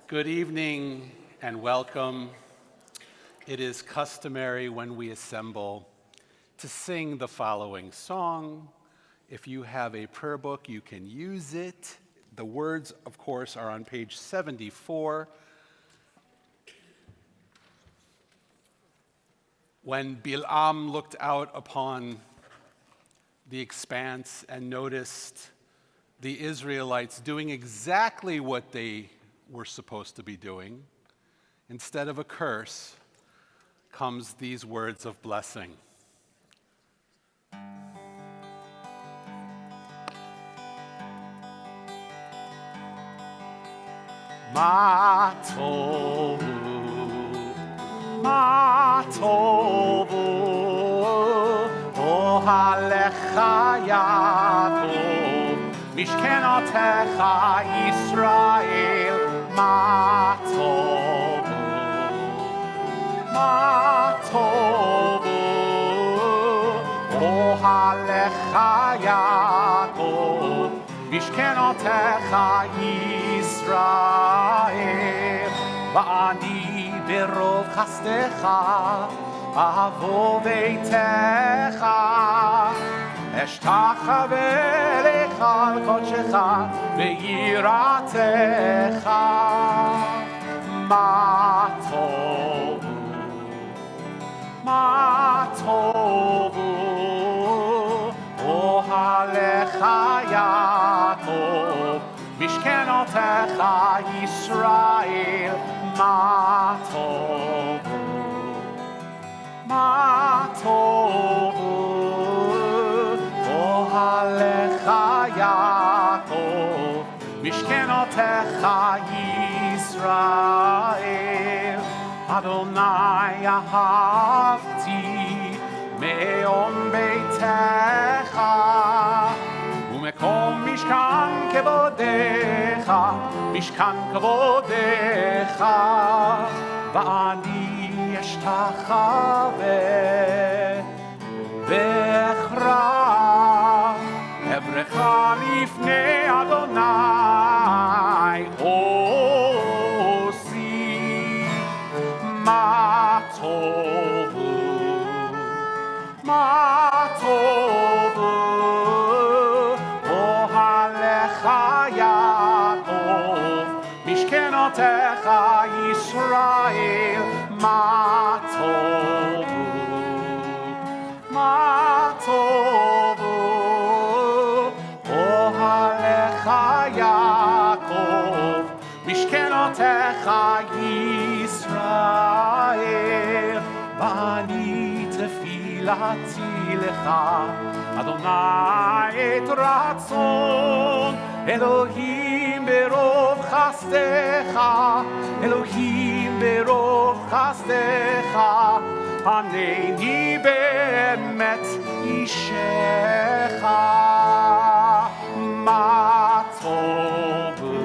Good evening and welcome. It is customary when we assemble to sing the following song. If you have a prayer book, you can use it. The words, of course, are on page 74. When Bilam looked out upon the expanse and noticed the Israelites doing exactly what they were supposed to be doing, instead of a curse, comes these words of blessing. Ma tovu, ohalecha Yaakov, mishkenotecha Yisrael, ma tovu, ohalecha Yaakov, mishkenotecha Yisrael, va'ani berov chastecha avo beitecha, אשתחווה לך על קודשך ויראתך. מה טובו אוהליך יעקב משכנותיך ישראל. מה טובו אוהליך יעקב משכנותיך ישראל. אדוני אהבתי מאום ביתך ומקום משכן כבודך, משכן כבודך, ואני אשתחווה ואכרע אברך לפני אדוני עושי. מה טובו אוהליך יעקב משכנותיך ישראל. מה טובו אוהליך יעקב משכנותיך ישראל. ואני תפילתי לך אדוני את רצון אלוהים ברוב חסדך, אלוהים ברוב חסדך, ענני באמת אישך. מה טובו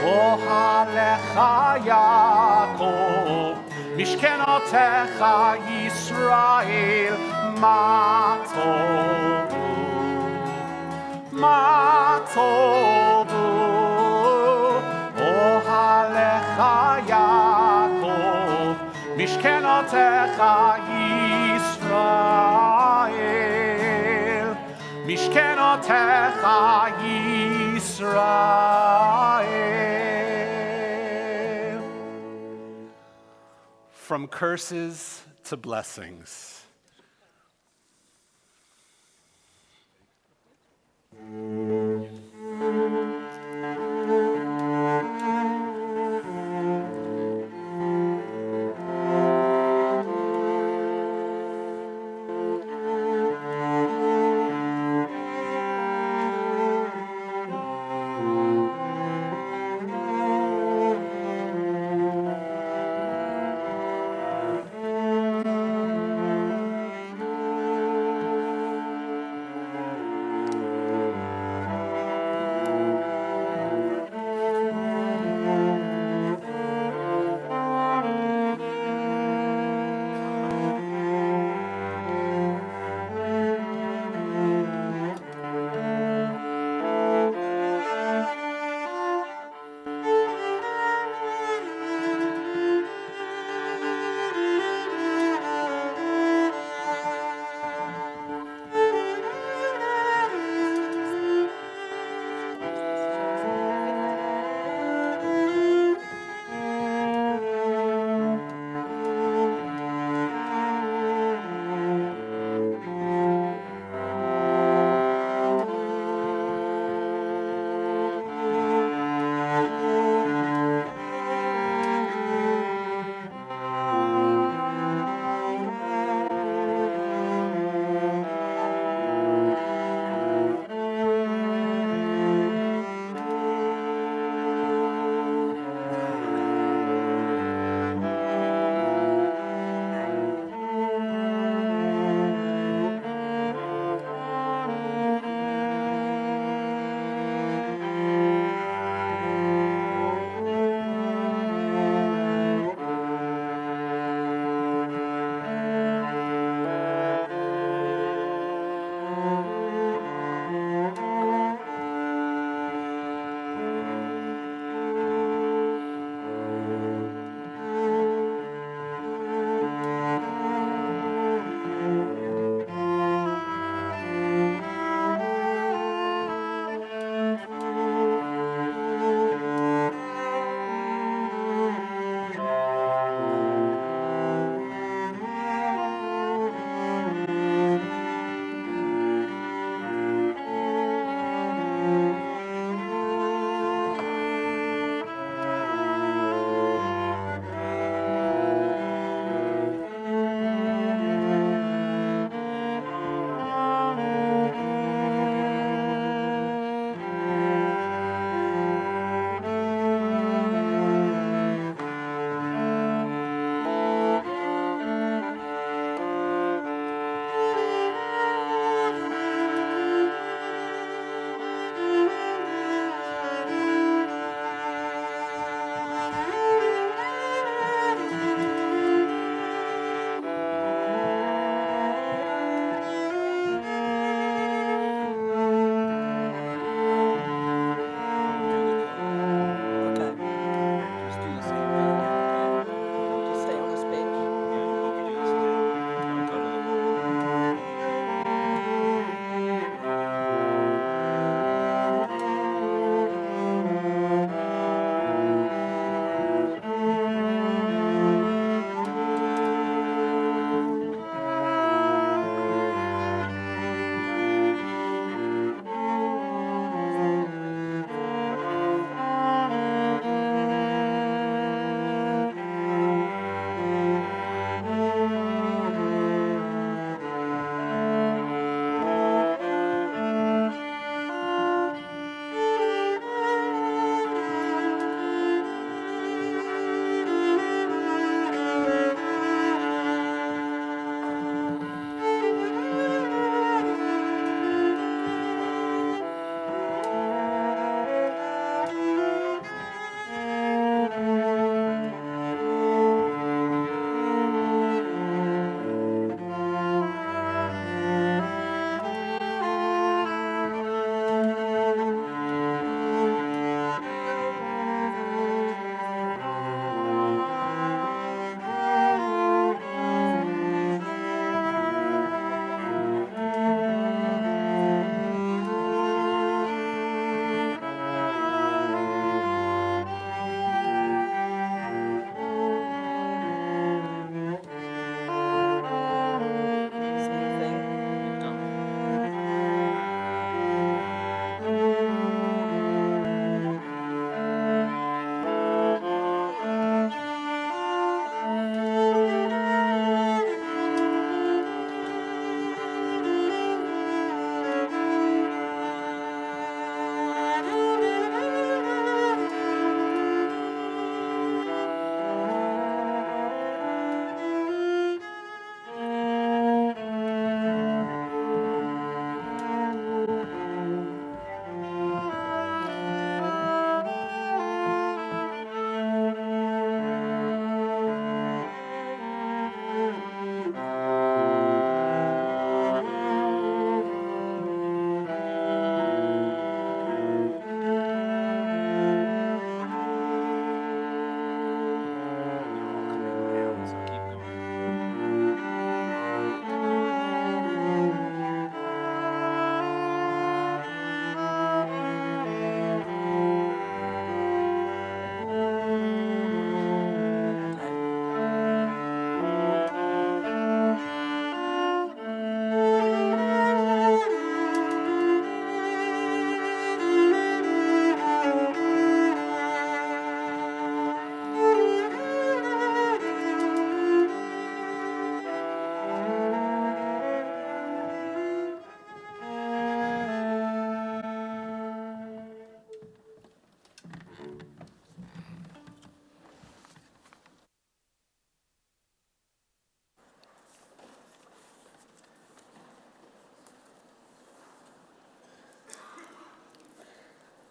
אוהליך יעקב משכנותיך ישראל. מה טובו אוהליך יעקב משכנותיך ישראל. משכנותיך ישראל. From curses to blessings.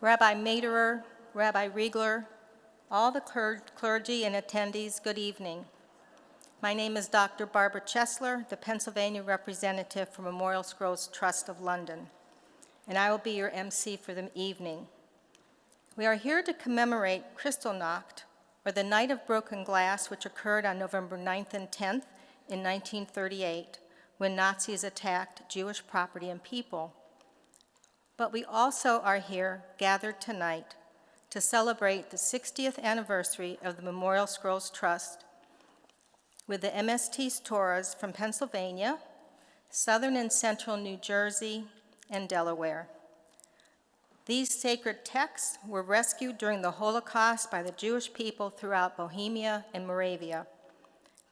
Rabbi Maderer, Rabbi Riegler, all the clergy and attendees, good evening. My name is Dr. Barbara Chesler, the Pennsylvania representative for Memorial Scrolls Trust of London, and I will be your MC for the evening. We are here to commemorate Kristallnacht, or the Night of Broken Glass, which occurred on November 9th and 10th in 1938, when Nazis attacked Jewish property and people. But we also are here, gathered tonight, to celebrate the 60th anniversary of the Memorial Scrolls Trust with the MST's Torahs from Pennsylvania, southern and central New Jersey, and Delaware. These sacred texts were rescued during the Holocaust by the Jewish people throughout Bohemia and Moravia.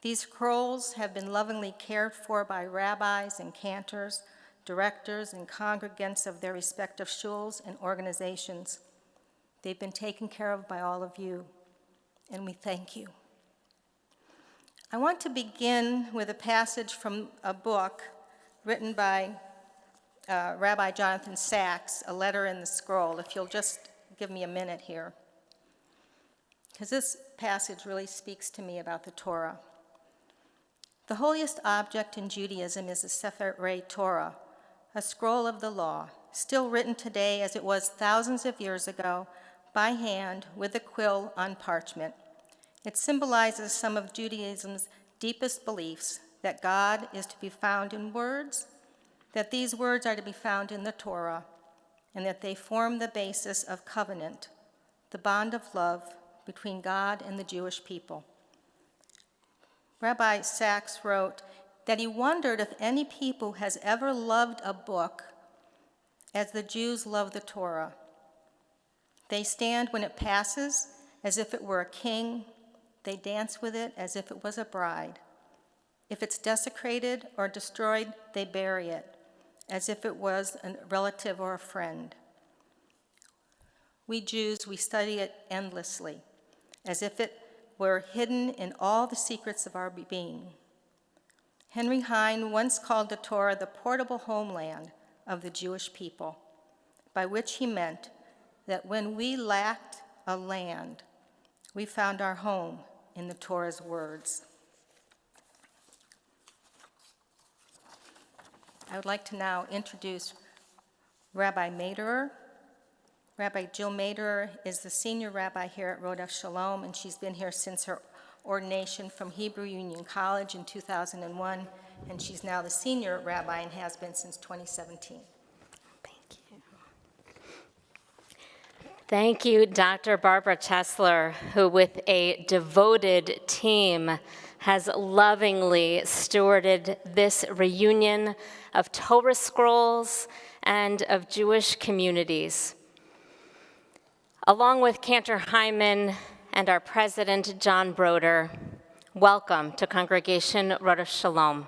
These scrolls have been lovingly cared for by rabbis and cantors, directors and congregants of their respective shuls and organizations. They've been taken care of by all of you, and we thank you. I want to begin with a passage from a book written by Rabbi Jonathan Sacks, A Letter in the Scroll, if you'll just give me a minute here, because this passage really speaks to me about the Torah. The holiest object in Judaism is the Sefer Torah, a scroll of the law, still written today as it was thousands of years ago, by hand with a quill on parchment. It symbolizes some of Judaism's deepest beliefs, that God is to be found in words, that these words are to be found in the Torah, and that they form the basis of covenant, the bond of love between God and the Jewish people. Rabbi Sacks wrote that he wondered if any people has ever loved a book as the Jews love the Torah. They stand when it passes as if it were a king. They dance with it as if it was a bride. If it's desecrated or destroyed, they bury it as if it was a relative or a friend. We Jews, we study it endlessly, as if it were hidden in all the secrets of our being. Henry Heine once called the Torah the portable homeland of the Jewish people, by which he meant that when we lacked a land, we found our home in the Torah's words. I would like to now introduce Rabbi Maderer. Rabbi Jill Maderer is the senior rabbi here at Rodeph Shalom, and she's been here since her ordination from Hebrew Union College in 2001, and she's now the senior rabbi and has been since 2017. Thank you. Thank you, Dr. Barbara Chesler, who with a devoted team has lovingly stewarded this reunion of Torah scrolls and of Jewish communities. Along with Cantor Hyman and our president, John Broder, welcome to Congregation Rodeph Shalom.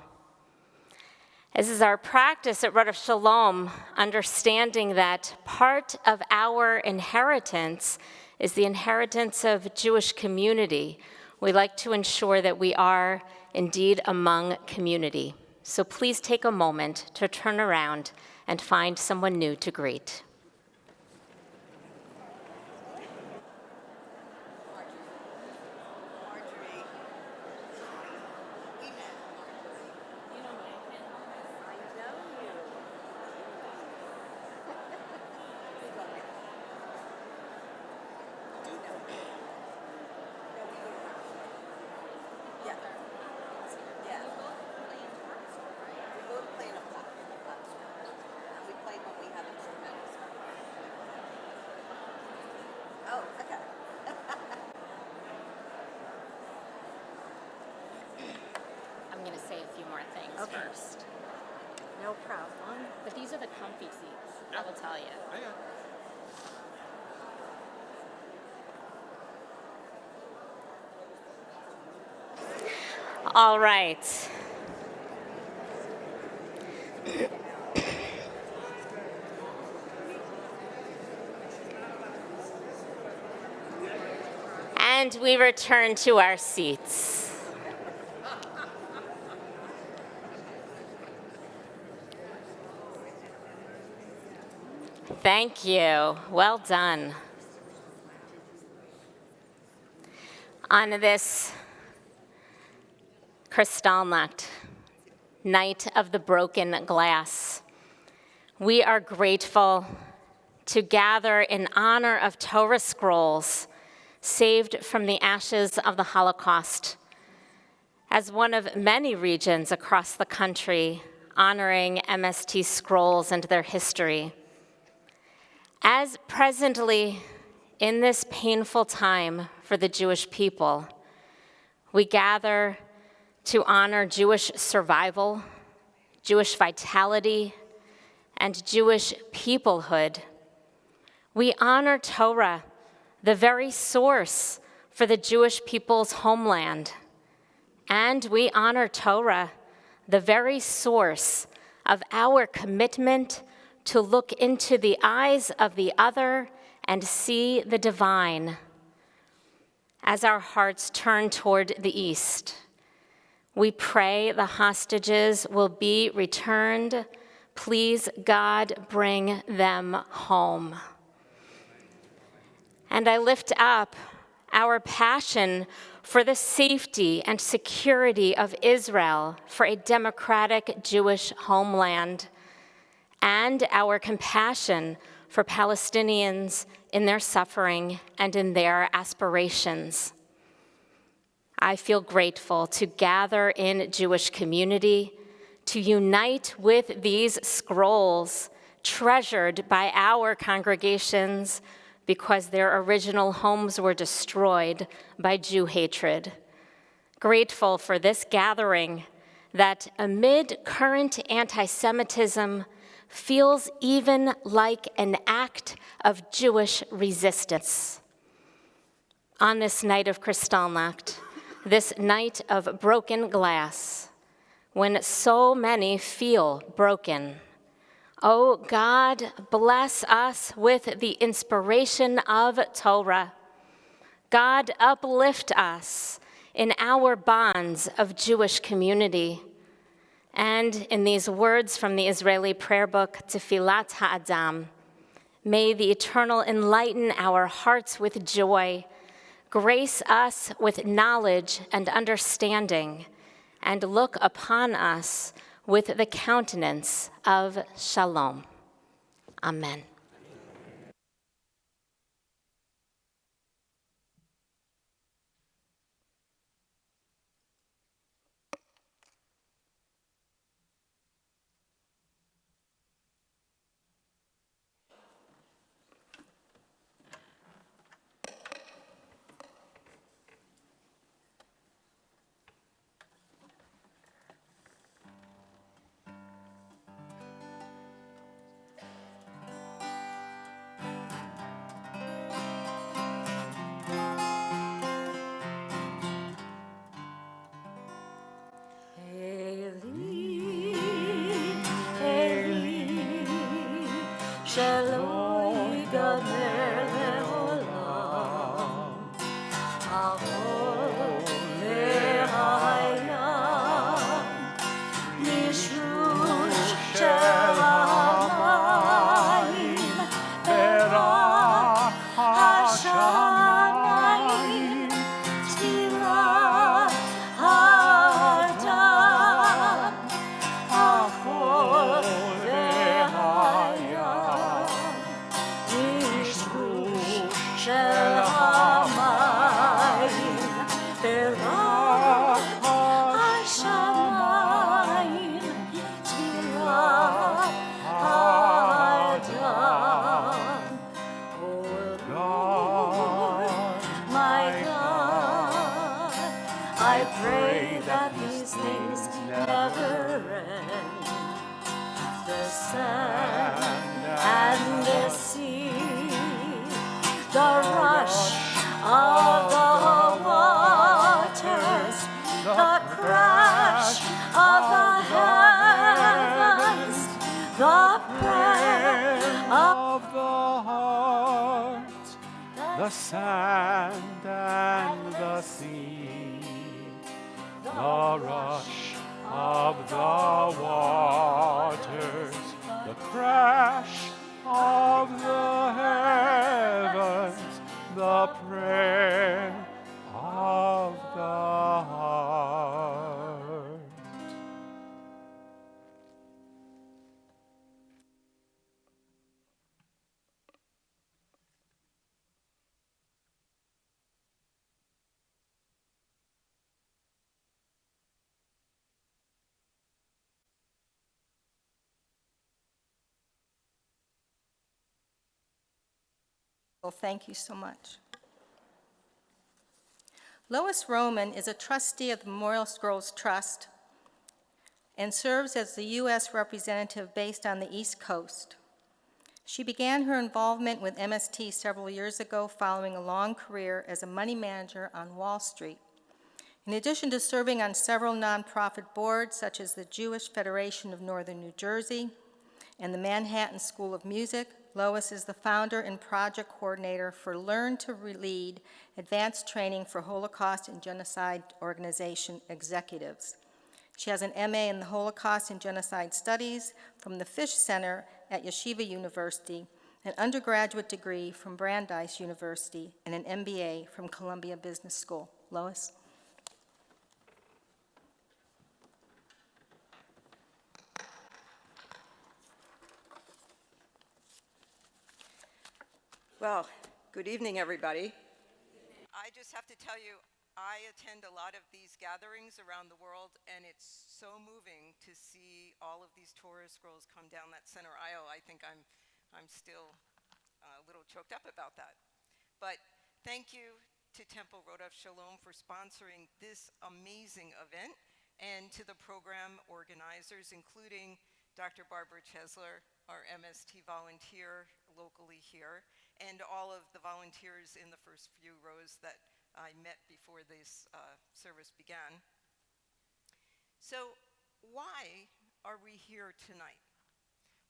As is our practice at Rodeph Shalom, understanding that part of our inheritance is the inheritance of Jewish community, we like to ensure that we are indeed among community. So please take a moment to turn around and find someone new to greet. I'm going to say a few more things first. No problem. But these are the comfy seats, I will tell you. All right. And we return to our seats. Thank you. Well done. On this Kristallnacht, night of the broken glass, we are grateful to gather in honor of Torah scrolls saved from the ashes of the Holocaust, as one of many regions across the country honoring MST scrolls and their history. As presently, in this painful time for the Jewish people, we gather to honor Jewish survival, Jewish vitality, and Jewish peoplehood. We honor Torah, the very source for the Jewish people's homeland. And we honor Torah, the very source of our commitment to look into the eyes of the other and see the divine. As our hearts turn toward the east, we pray the hostages will be returned. Please, God, bring them home. And I lift up our passion for the safety and security of Israel, for a democratic Jewish homeland, and our compassion for Palestinians in their suffering and in their aspirations. I feel grateful to gather in Jewish community, to unite with these scrolls treasured by our congregations because their original homes were destroyed by Jew hatred. Grateful for this gathering that amid current anti-Semitism feels even like an act of Jewish resistance. On this night of Kristallnacht, this night of broken glass, when so many feel broken, oh God, bless us with the inspiration of Torah. God, uplift us in our bonds of Jewish community. And in these words from the Israeli prayer book, Tefilat Ha'adam, may the Eternal enlighten our hearts with joy, grace us with knowledge and understanding, and look upon us with the countenance of Shalom. Amen. The sand and the sea, the rush of the waters, the crash of the heavens, the prayer of the heart. Well, thank you so much. Lois Roman is a trustee of the Memorial Scrolls Trust and serves as the U.S. representative based on the East Coast. She began her involvement with MST several years ago following a long career as a money manager on Wall Street. In addition to serving on several nonprofit boards, such as the Jewish Federation of Northern New Jersey and the Manhattan School of Music, Lois is the founder and project coordinator for Learn to Lead, advanced training for Holocaust and Genocide Organization executives. She has an MA in the Holocaust and Genocide Studies from the Fish Center at Yeshiva University, an undergraduate degree from Brandeis University, and an MBA from Columbia Business School. Lois? Well, good evening, everybody. I just have to tell you, I attend a lot of these gatherings around the world, and it's so moving to see all of these Torah scrolls come down that center aisle. I think I'm still a little choked up about that. But thank you to Temple Rodeph Shalom for sponsoring this amazing event, and to the program organizers, including Dr. Barbara Chesler, our MST volunteer locally here, and all of the volunteers in the first few rows that I met before this service began. So why are we here tonight?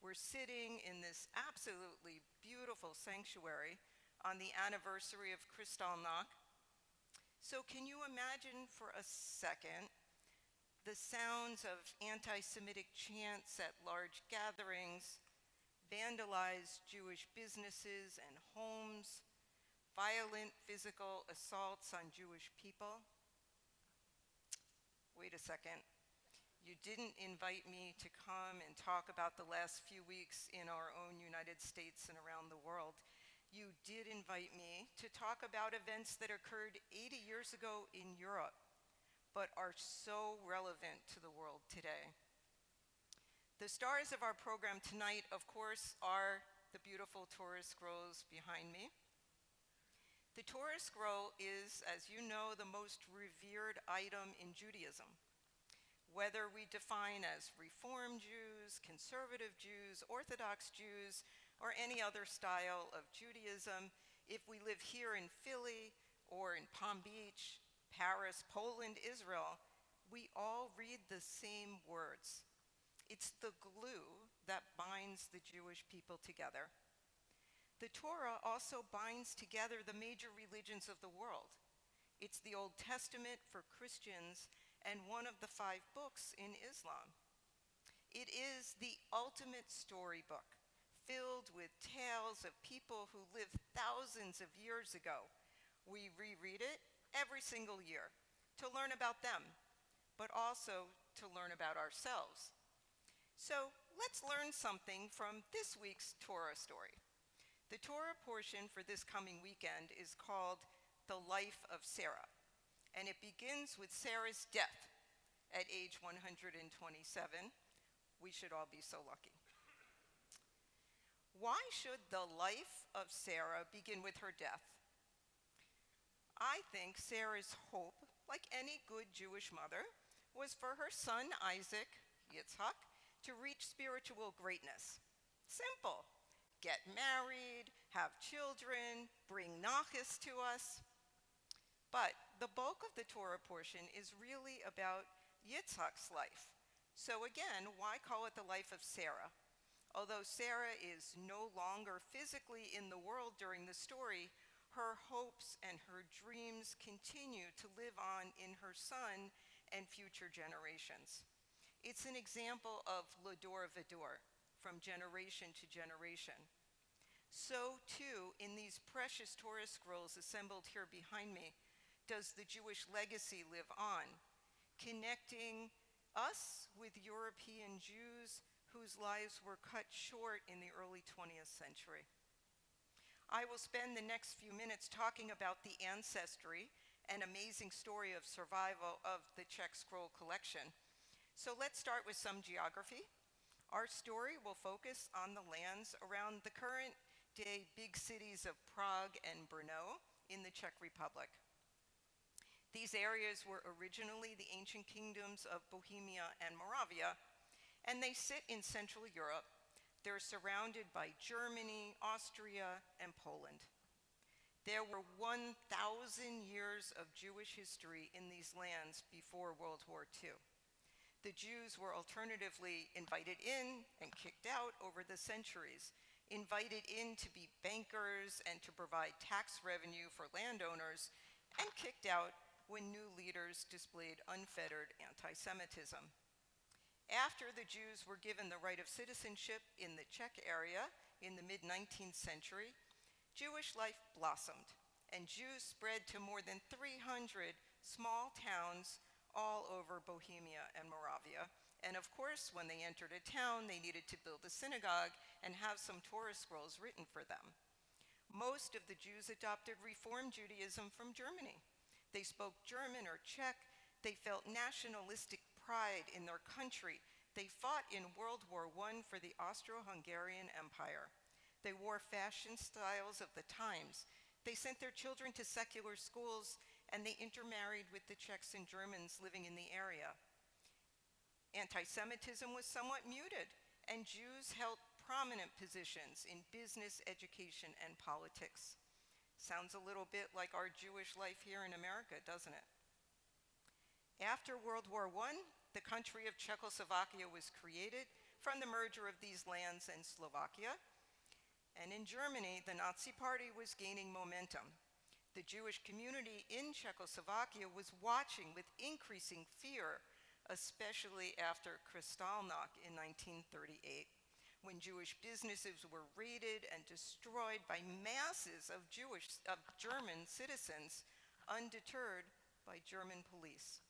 We're sitting in this absolutely beautiful sanctuary on the anniversary of Kristallnacht. So can you imagine for a second the sounds of anti-Semitic chants at large gatherings, vandalized Jewish businesses and homes, violent physical assaults on Jewish people? Wait a second. You didn't invite me to come and talk about the last few weeks in our own United States and around the world. You did invite me to talk about events that occurred 80 years ago in Europe, but are so relevant to the world today. The stars of our program tonight, of course, are the beautiful Torah scrolls behind me. The Torah scroll is, as you know, the most revered item in Judaism. Whether we define as Reform Jews, Conservative Jews, Orthodox Jews, or any other style of Judaism, if we live here in Philly or in Palm Beach, Paris, Poland, Israel, we all read the same words. It's the glue that binds the Jewish people together. The Torah also binds together the major religions of the world. It's the Old Testament for Christians and one of the 5 books in Islam. It is the ultimate storybook, filled with tales of people who lived thousands of years ago. We reread it every single year to learn about them, but also to learn about ourselves. So let's learn something from this week's Torah story. The Torah portion for this coming weekend is called The Life of Sarah, and it begins with Sarah's death at age 127. We should all be so lucky. Why should the life of Sarah begin with her death? I think Sarah's hope, like any good Jewish mother, was for her son Isaac, Yitzhak, to reach spiritual greatness. Simple. Get married, have children, bring nachas to us. But the bulk of the Torah portion is really about Yitzhak's life. So again, why call it the life of Sarah? Although Sarah is no longer physically in the world during the story, her hopes and her dreams continue to live on in her son and future generations. It's an example of l'dor v'dor, from generation to generation. so too in these precious Torah scrolls assembled here behind me does the Jewish legacy live on, connecting us with European Jews whose lives were cut short in the early 20th century. I will spend the next few minutes talking about the ancestry and amazing story of survival of the Czech scroll collection. So let's start with some geography. Our story will focus on the lands around the current day big cities of Prague and Brno in the Czech Republic. These areas were originally the ancient kingdoms of Bohemia and Moravia, and they sit in Central Europe. They're surrounded by Germany, Austria, and Poland. There were 1,000 years of Jewish history in these lands before World War II. The Jews were alternatively invited in and kicked out over the centuries, invited in to be bankers and to provide tax revenue for landowners, and kicked out when new leaders displayed unfettered anti-Semitism. After the Jews were given the right of citizenship in the Czech area in the mid-19th century, Jewish life blossomed, and Jews spread to more than 300 small towns all over Bohemia and Moravia. And of course, when they entered a town, they needed to build a synagogue and have some Torah scrolls written for them. Most of the Jews adopted Reform Judaism from Germany. They spoke German or Czech. They felt nationalistic pride in their country. They fought in World War I for the Austro-Hungarian Empire. They wore fashion styles of the times. They sent their children to secular schools, and they intermarried with the Czechs and Germans living in the area. Anti-Semitism was somewhat muted, and Jews held prominent positions in business, education, and politics. Sounds a little bit like our Jewish life here in America, doesn't it? After World War I, the country of Czechoslovakia was created from the merger of these lands and Slovakia. And in Germany, the Nazi Party was gaining momentum. The Jewish community in Czechoslovakia was watching with increasing fear, especially after Kristallnacht in 1938, when Jewish businesses were raided and destroyed by masses of German citizens, undeterred by German police.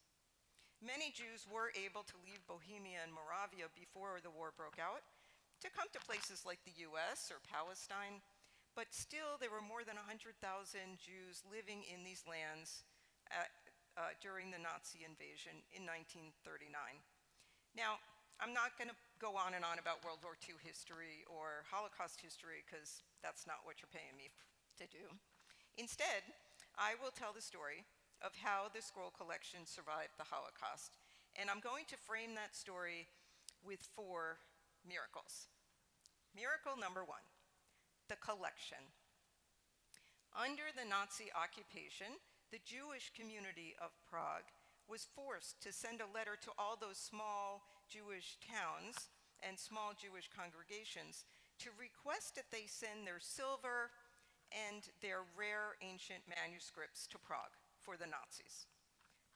Many Jews were able to leave Bohemia and Moravia before the war broke out to come to places like the US or Palestine, but still there were more than 100,000 Jews living in these lands during the Nazi invasion in 1939. Now, I'm not going to go on and on about World War II history or Holocaust history, because that's not what you're paying me to do. Instead, I will tell the story of how the scroll collection survived the Holocaust. And I'm going to frame that story with 4 miracles. Miracle number 1, the collection. Under the Nazi occupation, the Jewish community of Prague was forced to send a letter to all those small Jewish towns and small Jewish congregations to request that they send their silver and their rare ancient manuscripts to Prague for the Nazis.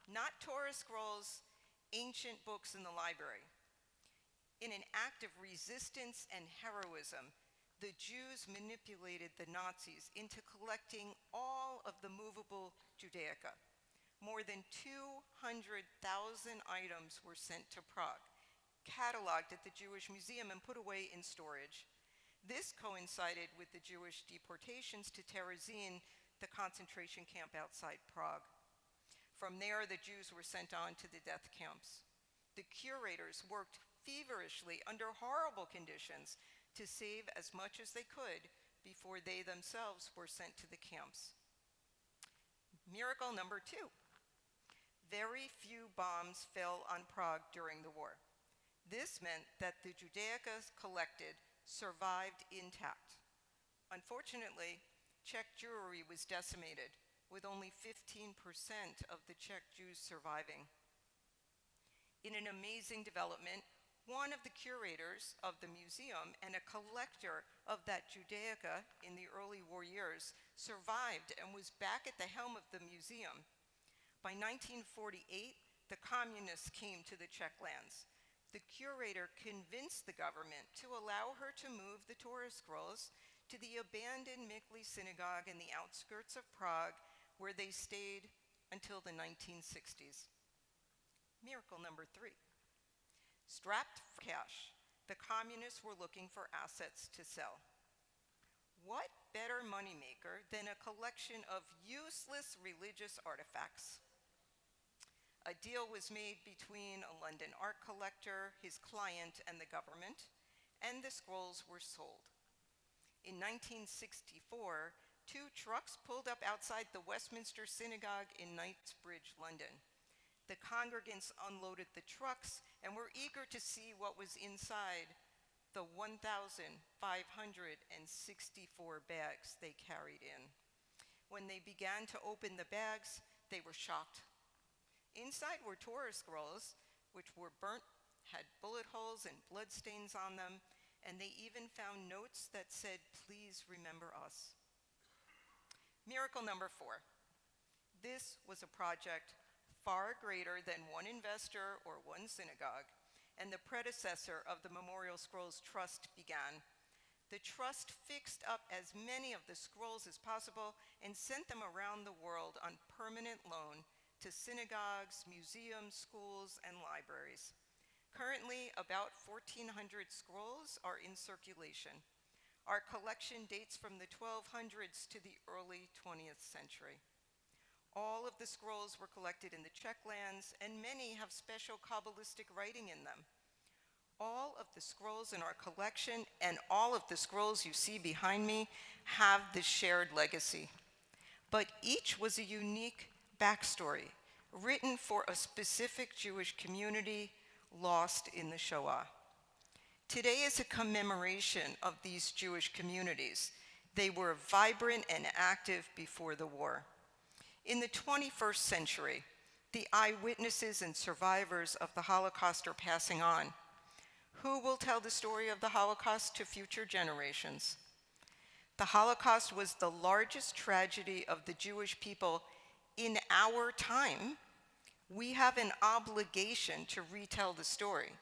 Not Torah scrolls, ancient books in the library. In an act of resistance and heroism, the Jews manipulated the Nazis into collecting all of the movable Judaica. More than 200,000 items were sent to Prague, cataloged at the Jewish Museum and put away in storage. This coincided with the Jewish deportations to Terezin, the concentration camp outside Prague. From there, the Jews were sent on to the death camps. The curators worked feverishly under horrible conditions to save as much as they could before they themselves were sent to the camps. Miracle number 2. Very few bombs fell on Prague during the war. This meant that the Judaica collected survived intact. Unfortunately, Czech Jewry was decimated, with only 15% of the Czech Jews surviving. In an amazing development, one of the curators of the museum and a collector of that Judaica in the early war years survived and was back at the helm of the museum. By 1948, the communists came to the Czech lands. The curator convinced the government to allow her to move the Torah scrolls to the abandoned Mikli synagogue in the outskirts of Prague, where they stayed until the 1960s. Miracle number 3. Strapped for cash, the communists were looking for assets to sell. What better moneymaker than a collection of useless religious artifacts? A deal was made between a London art collector, his client, and the government, and the scrolls were sold. In 1964, 2 trucks pulled up outside the Westminster Synagogue in Knightsbridge, London. The congregants unloaded the trucks and were eager to see what was inside the 1,564 bags they carried in. When they began to open the bags, they were shocked. Inside were Torah scrolls, which were burnt, had bullet holes and bloodstains on them, and they even found notes that said, "Please remember us." Miracle number 4. This was a project far greater than one investor or one synagogue, and the predecessor of the Memorial Scrolls Trust began. The trust fixed up as many of the scrolls as possible and sent them around the world on permanent loan to synagogues, museums, schools, and libraries. Currently, about 1,400 scrolls are in circulation. Our collection dates from the 1200s to the early 20th century. All of the scrolls were collected in the Czech lands, and many have special Kabbalistic writing in them. All of the scrolls in our collection and all of the scrolls you see behind me have this shared legacy. But each was a unique backstory, written for a specific Jewish community lost in the Shoah. Today is a commemoration of these Jewish communities. They were vibrant and active before the war. In the 21st century, the eyewitnesses and survivors of the Holocaust are passing on. Who will tell the story of the Holocaust to future generations? The Holocaust was the largest tragedy of the Jewish people in our time. We have an obligation to retell the story.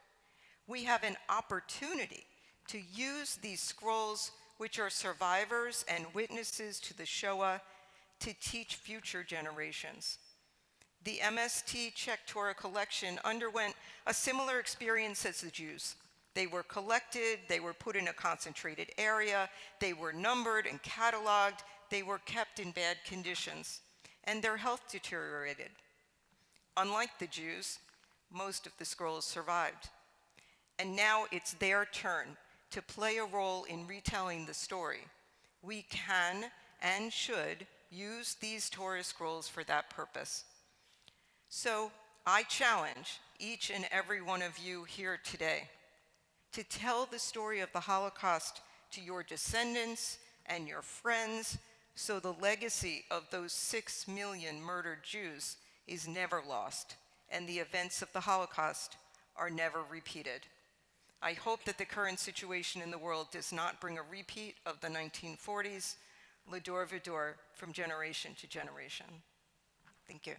We have an opportunity to use these scrolls, which are survivors and witnesses to the Shoah, to teach future generations. The MST Czech Torah collection underwent a similar experience as the Jews. They were collected, they were put in a concentrated area, they were numbered and cataloged, they were kept in bad conditions, and their health deteriorated. Unlike the Jews, most of the scrolls survived. And now it's their turn to play a role in retelling the story. We can and should use these Torah scrolls for that purpose. So I challenge each and every one of you here today to tell the story of the Holocaust to your descendants and your friends, so the legacy of those 6 million murdered Jews is never lost, and the events of the Holocaust are never repeated. I hope that the current situation in the world does not bring a repeat of the 1940s, L'dor v'dor, from generation to generation. Thank you.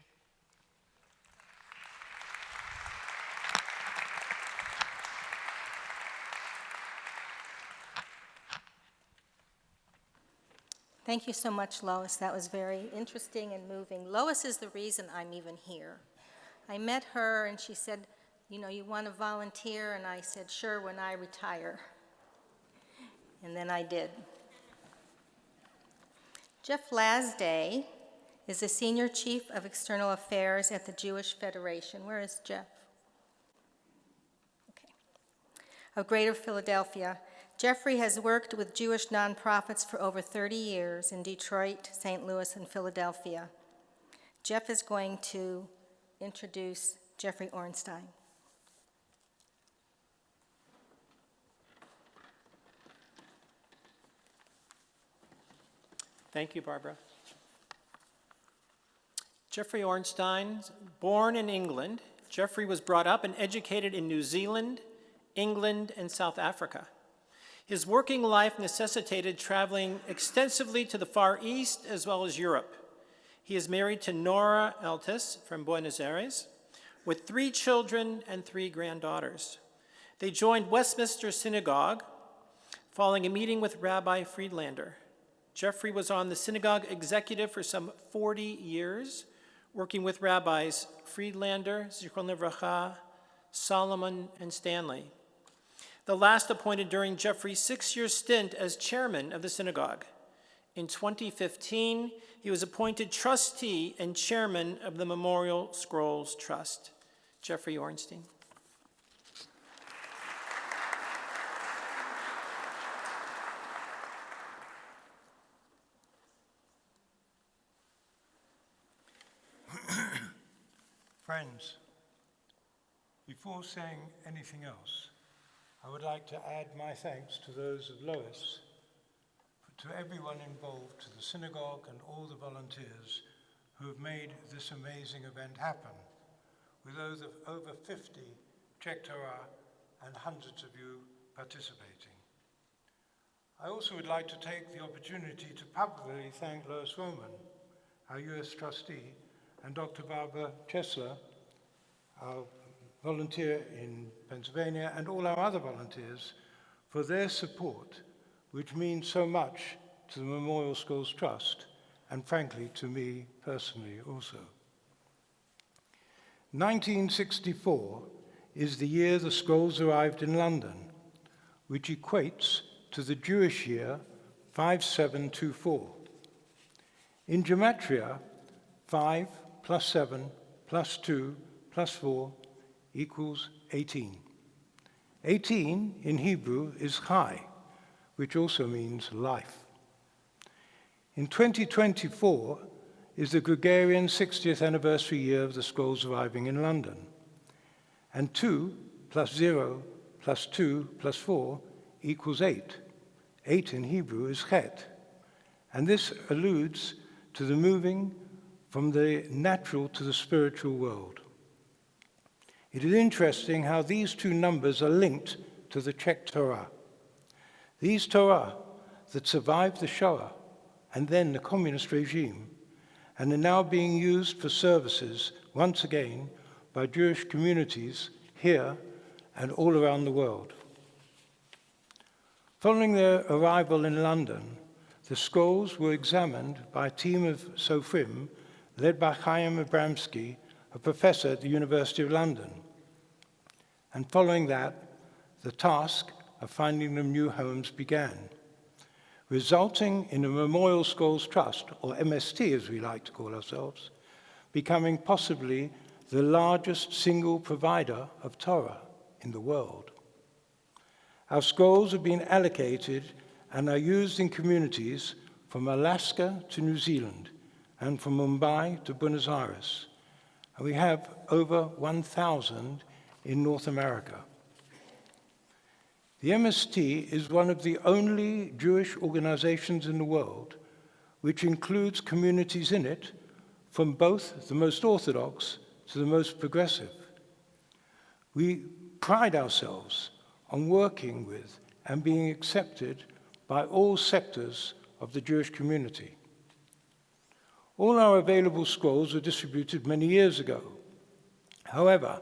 Thank you so much, Lois. That was very interesting and moving. Lois is the reason I'm even here. I met her and she said, you want to volunteer? And I said, sure, when I retire. And then I did. Jeff Lasday is the Senior Chief of External Affairs at the Jewish Federation. Where is Jeff? Okay. Of Greater Philadelphia. Jeffrey has worked with Jewish nonprofits for over 30 years in Detroit, St. Louis, and Philadelphia. Jeff is going to introduce Jeffrey Ornstein. Thank you, Barbara. Jeffrey Ornstein, born in England, Jeffrey was brought up and educated in New Zealand, England, and South Africa. His working life necessitated traveling extensively to the Far East as well as Europe. He is married to Nora Eltis from Buenos Aires, with 3 children and 3 granddaughters. They joined Westminster Synagogue Following a meeting with Rabbi Friedlander, Jeffrey was on the synagogue executive for some 40 years, working with rabbis Friedlander, Zichron Livracha, Solomon, and Stanley. The last appointed during Jeffrey's 6-year stint as chairman of the synagogue. In 2015, he was appointed trustee and chairman of the Memorial Scrolls Trust. Jeffrey Ornstein. Friends, before saying anything else, I would like to add my thanks to those of Lois, to everyone involved, to the synagogue and all the volunteers who have made this amazing event happen, with over 50 Czech Torah and hundreds of you participating. I also would like to take the opportunity to publicly thank Lois Roman, our US trustee, and Dr. Barbara Chesler, our volunteer in Pennsylvania, and all our other volunteers for their support, which means so much to the Memorial Scrolls Trust, and frankly, to me personally also. 1964 is the year the scrolls arrived in London, which equates to the Jewish year 5724. In Gematria, 5 plus 7 plus 2 plus 4 equals 18. 18 in Hebrew is Chai, which also means life. In 2024 is the Gregorian 60th anniversary year of the scrolls arriving in London. And 2 plus 0 plus 2 plus 4 equals 8. 8 in Hebrew is Chet. And this alludes to the moving from the natural to the spiritual world. It is interesting how these two numbers are linked to the Czech Torah. These Torah that survived the Shoah and then the communist regime and are now being used for services once again by Jewish communities here and all around the world. Following their arrival in London, the scrolls were examined by a team of Sofrim led by Chaim Abramsky, a professor at the University of London. And following that, the task of finding them new homes began, resulting in a Memorial Scrolls Trust, or MST as we like to call ourselves, becoming possibly the largest single provider of Torah in the world. Our scrolls have been allocated and are used in communities from Alaska to New Zealand, and from Mumbai to Buenos Aires. And we have over 1,000 in North America. The MST is one of the only Jewish organizations in the world which includes communities in it from both the most Orthodox to the most progressive. We pride ourselves on working with and being accepted by all sectors of the Jewish community. All our available scrolls were distributed many years ago. However,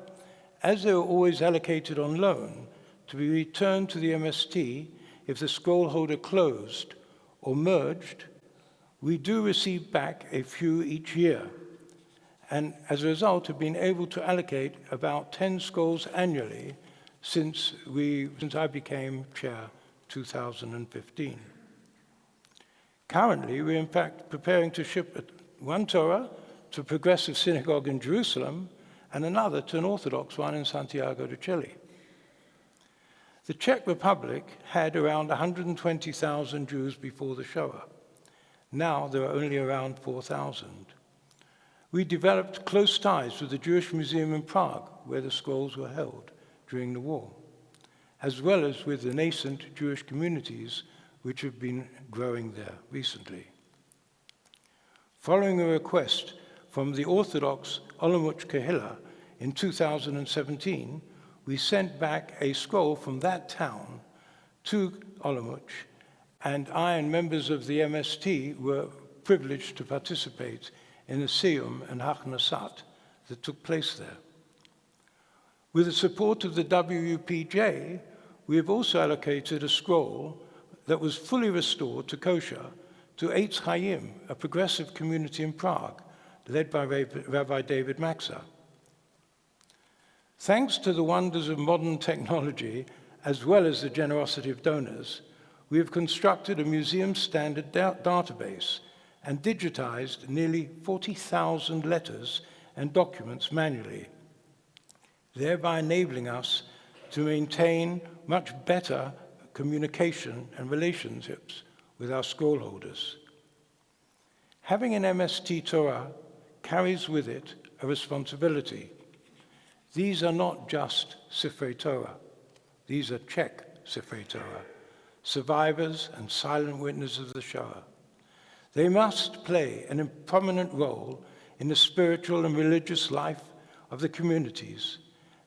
as they were always allocated on loan to be returned to the MST if the scroll holder closed or merged, we do receive back a few each year, and as a result have been able to allocate about 10 scrolls annually since I became chair 2015. Currently, we're in fact preparing to ship one Torah to a progressive synagogue in Jerusalem and another to an Orthodox one in Santiago de Chile. The Czech Republic had around 120,000 Jews before the Shoah. Now there are only around 4,000. We developed close ties with the Jewish Museum in Prague, where the scrolls were held during the war, as well as with the nascent Jewish communities which have been growing there recently. Following a request from the Orthodox Olomouc Kehillah in 2017, we sent back a scroll from that town to Olomouc, and I and members of the MST were privileged to participate in the Siyum and Hachnasat that took place there. With the support of the WUPJ, we have also allocated a scroll that was fully restored to kosher to Eitz Chaim, a progressive community in Prague, led by Rabbi David Maxa. Thanks to the wonders of modern technology, as well as the generosity of donors, we have constructed a museum-standard database and digitized nearly 40,000 letters and documents manually, thereby enabling us to maintain much better communication and relationships with our scroll holders. Having an MST Torah carries with it a responsibility. These are not just Sifrei Torah. These are Czech Sifrei Torah, survivors and silent witnesses of the Shoah. They must play an prominent role in the spiritual and religious life of the communities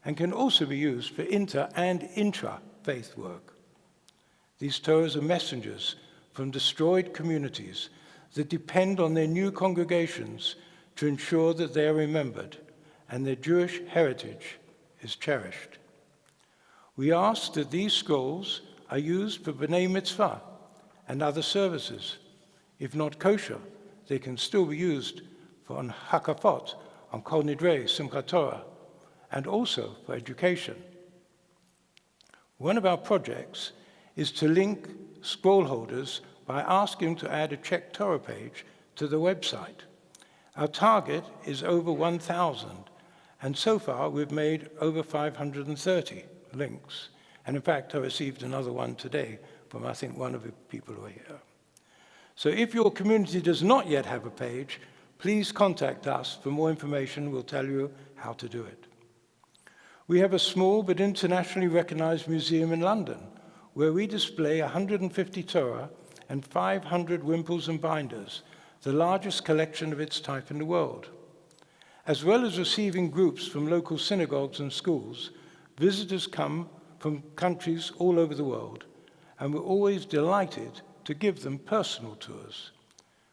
and can also be used for inter- and intra-faith work. These Torahs are messengers from destroyed communities that depend on their new congregations to ensure that they are remembered and their Jewish heritage is cherished. We ask that these scrolls are used for B'nai Mitzvah and other services. If not kosher, they can still be used for on Hakafot, on Kol Nidrei, Simchat Torah, and also for education. One of our projects is to link scroll holders by asking to add a Czech Torah page to the website. Our target is over 1,000, and so far we've made over 530 links. And in fact, I received another one today from, I think, one of the people who are here. So if your community does not yet have a page, please contact us for more information. We'll tell you how to do it. We have a small but internationally recognized museum in London, where we display 150 Torah and 500 wimples and binders, the largest collection of its type in the world. As well as receiving groups from local synagogues and schools, visitors come from countries all over the world, and we're always delighted to give them personal tours.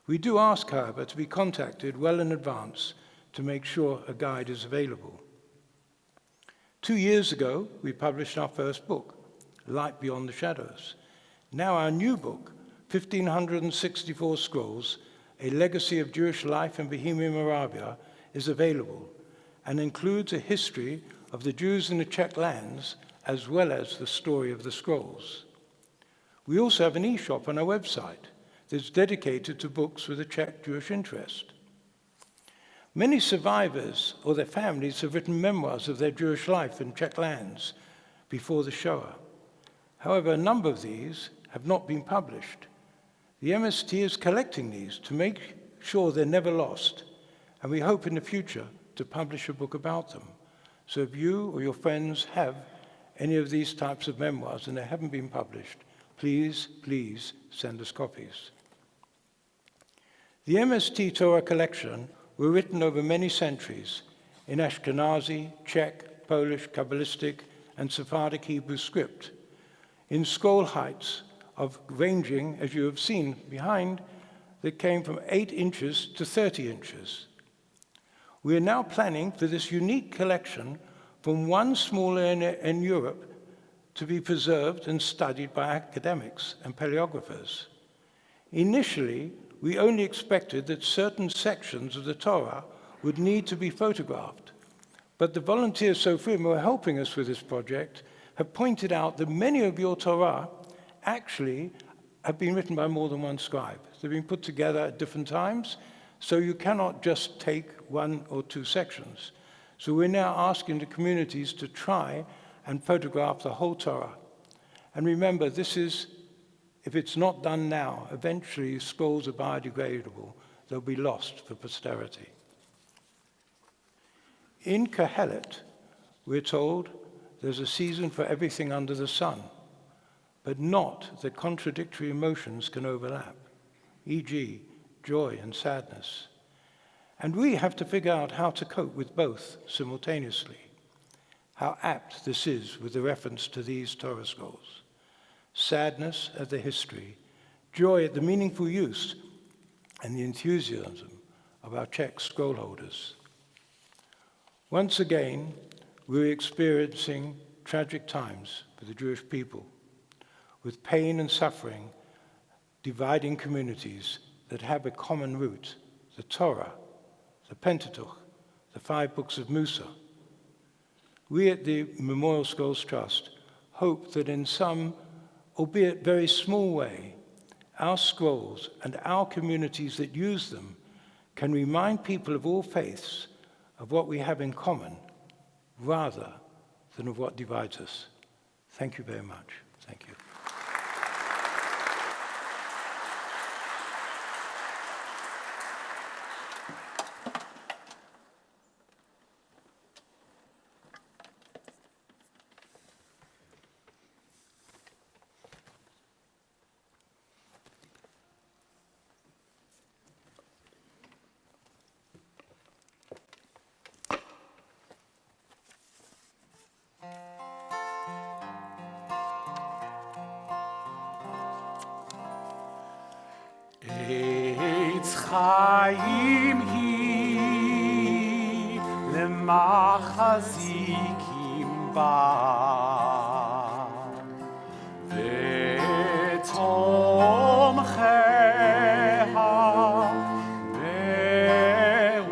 We do ask, however, to be contacted well in advance to make sure a guide is available. 2 years ago, we published our first book, Light Beyond the Shadows. Now our new book, 1,564 Scrolls, A Legacy of Jewish Life in Bohemia, Moravia, is available and includes a history of the Jews in the Czech lands as well as the story of the scrolls. We also have an e-shop on our website that's dedicated to books with a Czech Jewish interest. Many survivors or their families have written memoirs of their Jewish life in Czech lands before the Shoah. However, a number of these have not been published. The MST is collecting these to make sure they're never lost, and we hope in the future to publish a book about them. So if you or your friends have any of these types of memoirs and they haven't been published, please send us copies. The MST Torah collection were written over many centuries in Ashkenazi, Czech, Polish, Kabbalistic, and Sephardic Hebrew script, in scroll heights of ranging, as you have seen behind, that came from 8 inches to 30 inches. We are now planning for this unique collection from one small area in Europe to be preserved and studied by academics and paleographers. Initially, we only expected that certain sections of the Torah would need to be photographed, but the volunteers so far who are helping us with this project have pointed out that many of your Torah actually have been written by more than one scribe. They've been put together at different times, so you cannot just take 1 or 2 sections. So we're now asking the communities to try and photograph the whole Torah. And remember, this is, if it's not done now, eventually scrolls are biodegradable. They'll be lost for posterity. In Kohelet, we're told there's a season for everything under the sun, but not that contradictory emotions can overlap, e.g., joy and sadness. And we have to figure out how to cope with both simultaneously. How apt this is with the reference to these Torah scrolls. Sadness at the history, joy at the meaningful use, and the enthusiasm of our Czech scroll holders. Once again, we're experiencing tragic times for the Jewish people, with pain and suffering dividing communities that have a common root, the Torah, the Pentateuch, the 5 books of Musa. We at the Memorial Scrolls Trust hope that in some, albeit very small way, our scrolls and our communities that use them can remind people of all faiths of what we have in common, rather than of what divides us. Thank you very much. Thank you. Eitz Chaim hi lemachazikim ba v'tomcheha be'usha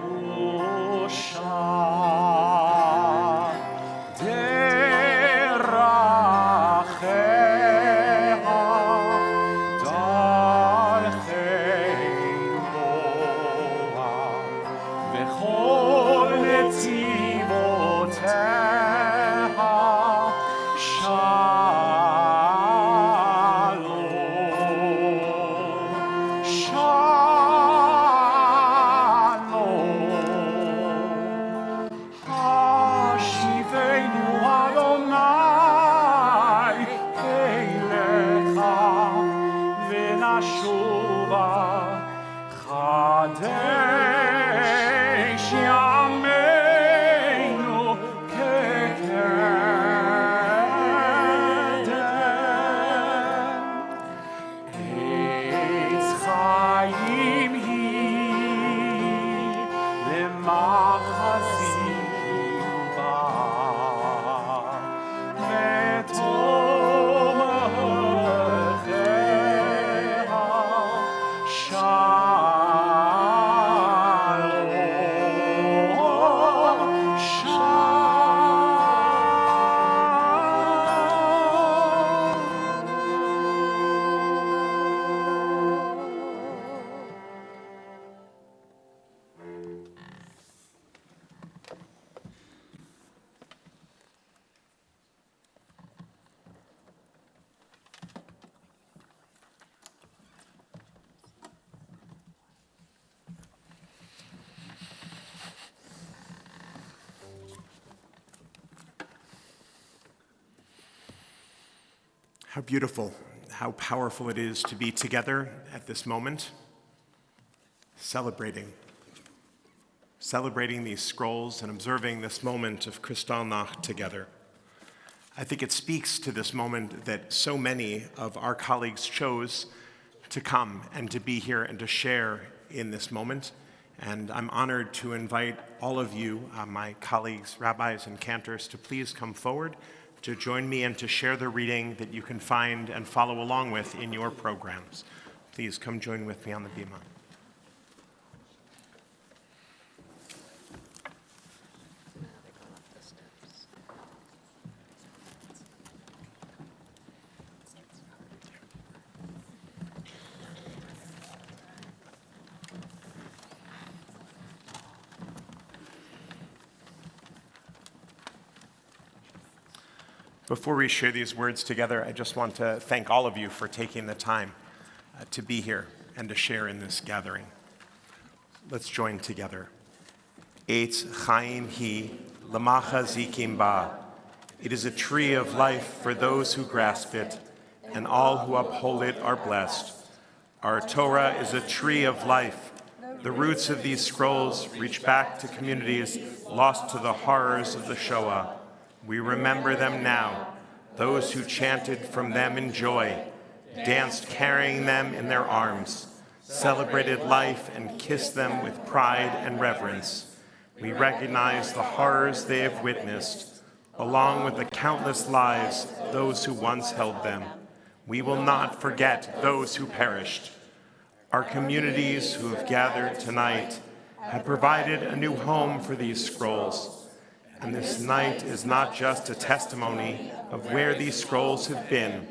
How beautiful, how powerful it is to be together at this moment, celebrating these scrolls and observing this moment of Kristallnacht together. I think it speaks to this moment that so many of our colleagues chose to come and to be here and to share in this moment. And I'm honored to invite all of you, my colleagues, rabbis, and cantors, to please come forward to join me and to share the reading that you can find and follow along with in your programs. Please come join with me on the bima. Before we share these words together, I just want to thank all of you for taking the time to be here and to share in this gathering. Let's join together. Eitz Chaim hi lemachazikim ba. It is a tree of life for those who grasp it, and all who uphold it are blessed. Our Torah is a tree of life. The roots of these scrolls reach back to communities lost to the horrors of the Shoah. We remember them now, those who chanted from them in joy, danced carrying them in their arms, celebrated life and kissed them with pride and reverence. We recognize the horrors they have witnessed, along with the countless lives those who once held them. We will not forget those who perished. Our communities who have gathered tonight have provided a new home for these scrolls. And this night is not just a testimony of where these scrolls have been.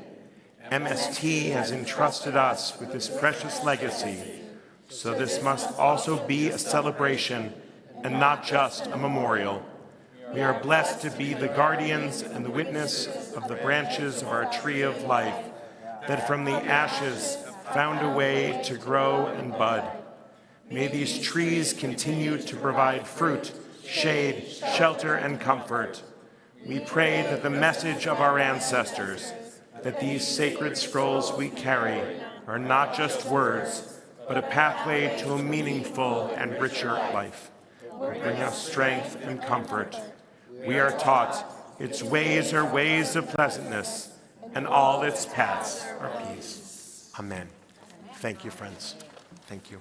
MST has entrusted us with this precious legacy, so this must also be a celebration and not just a memorial. We are blessed to be the guardians and the witness of the branches of our tree of life, that from the ashes found a way to grow and bud. May these trees continue to provide fruit, shade, shelter, and comfort. We pray that the message of our ancestors, that these sacred scrolls we carry are not just words, but a pathway to a meaningful and richer life. Bring us strength and comfort. We are taught its ways are ways of pleasantness, and all its paths are peace. Amen. Thank you, friends. Thank you.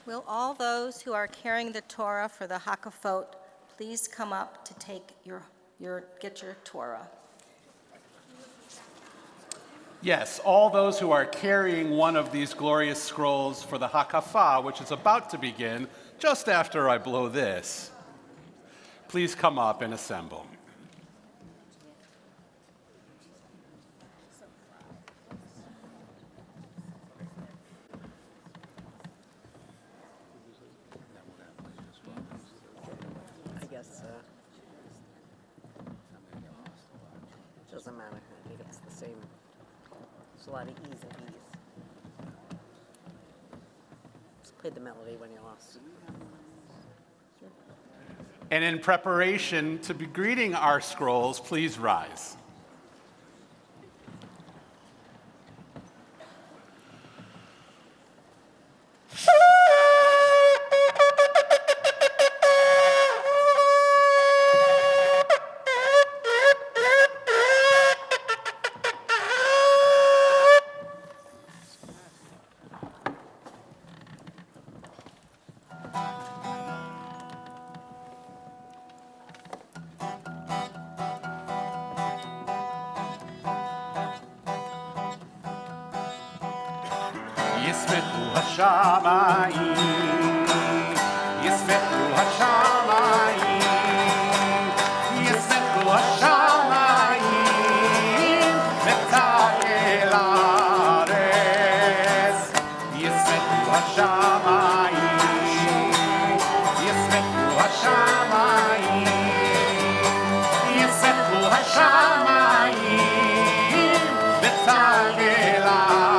Will all those who are carrying the Torah for the Hakafot please come up to take get your Torah? Yes, all those who are carrying one of these glorious scrolls for the Hakafah, which is about to begin just after I blow this, please come up and assemble. Doesn't matter. I think it's the same. It's a lot of E's and B's. Just play the melody when you're lost. And in preparation to be greeting our scrolls, please rise. ישמחו השמיים, ישמחו השמיים, ישמחו השמיים, ותגל הארץ. ישמחו השמיים, ישמחו השמיים, ישמחו השמיים, ותגל הארץ.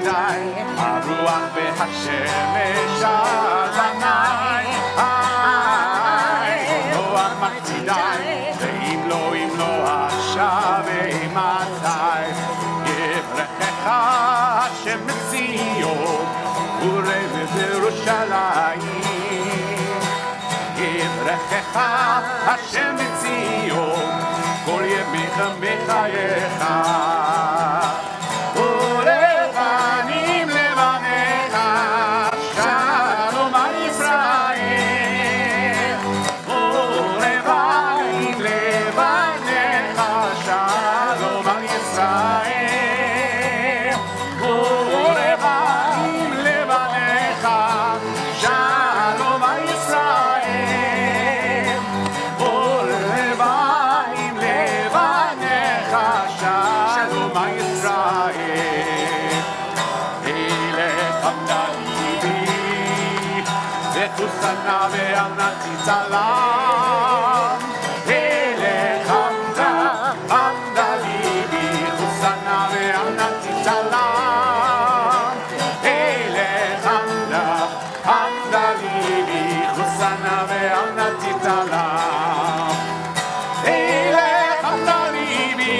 I שי, הרוח והשמש על עיניי, רוח מקציני, ואם לא עכשיו אימתי, יברכך השם מציון, וראה בירושלים. יברכך השם מציון, כל ימי מחייך. ולבנים לבניך, שלום על ישראל. ולבנים לבניך, שלום על ישראל. ולבנים לבניך, שלום על ישראל. ולבנים לבניך, שלום על ישראל. אלך עמדה ליבי, ותוסנה וענתי צלם. אלך עמדה ליבי, תוסנה וענתי צלם. אלך עמדה ליבי, תוסנה וענתי צלם. אלך עמדה ליבי,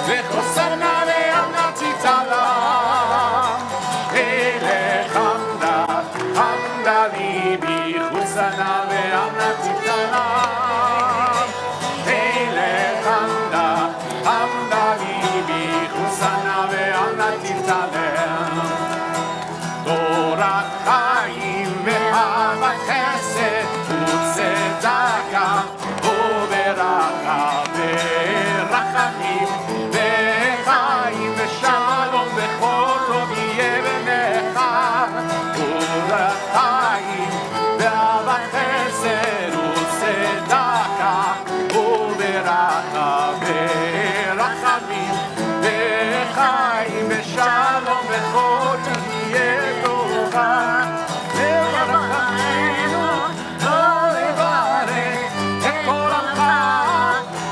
וחוסנה וענתי צלם. אלך עמדה ליבי, חוסנה וענתי צלם. אלך עמדה ליבי, חוסנה וענתי צלם. תורת חיים ואהבת חסד וצדקה וברכה ורחמים וחיים ושלום וכל טוב יהיה בנך. תורת חיים ואהבת חסד וצדקה וברכה ורחמים וחיים ושלום וכל טוב יהיה טובה. לברכנו לא לברך את כל עמך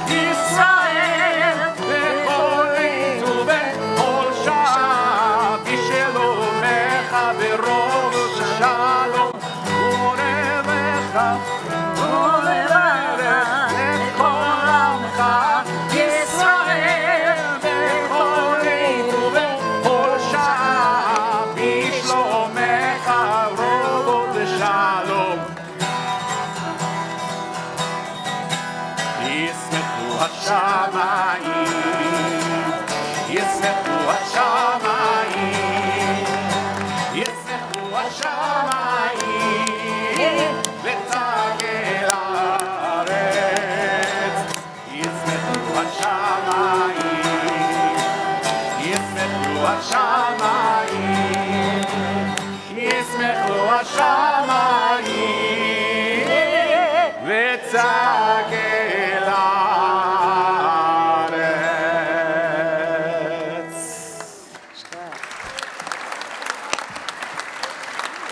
ישראל בכל עת ובכל שעה, בשלומך ברוב שלום ורווחה. ולברך את כל עמך ישראל בכל עת ובכל שעה, בשלומך רוב ושלום. ישמחו השמיים, ישמחו השמיים, ישמחו השמיים, ותגל הארץ. ישמחו השמיים, ישמחו השמיים, ישמחו השמיים, ותגל הארץ.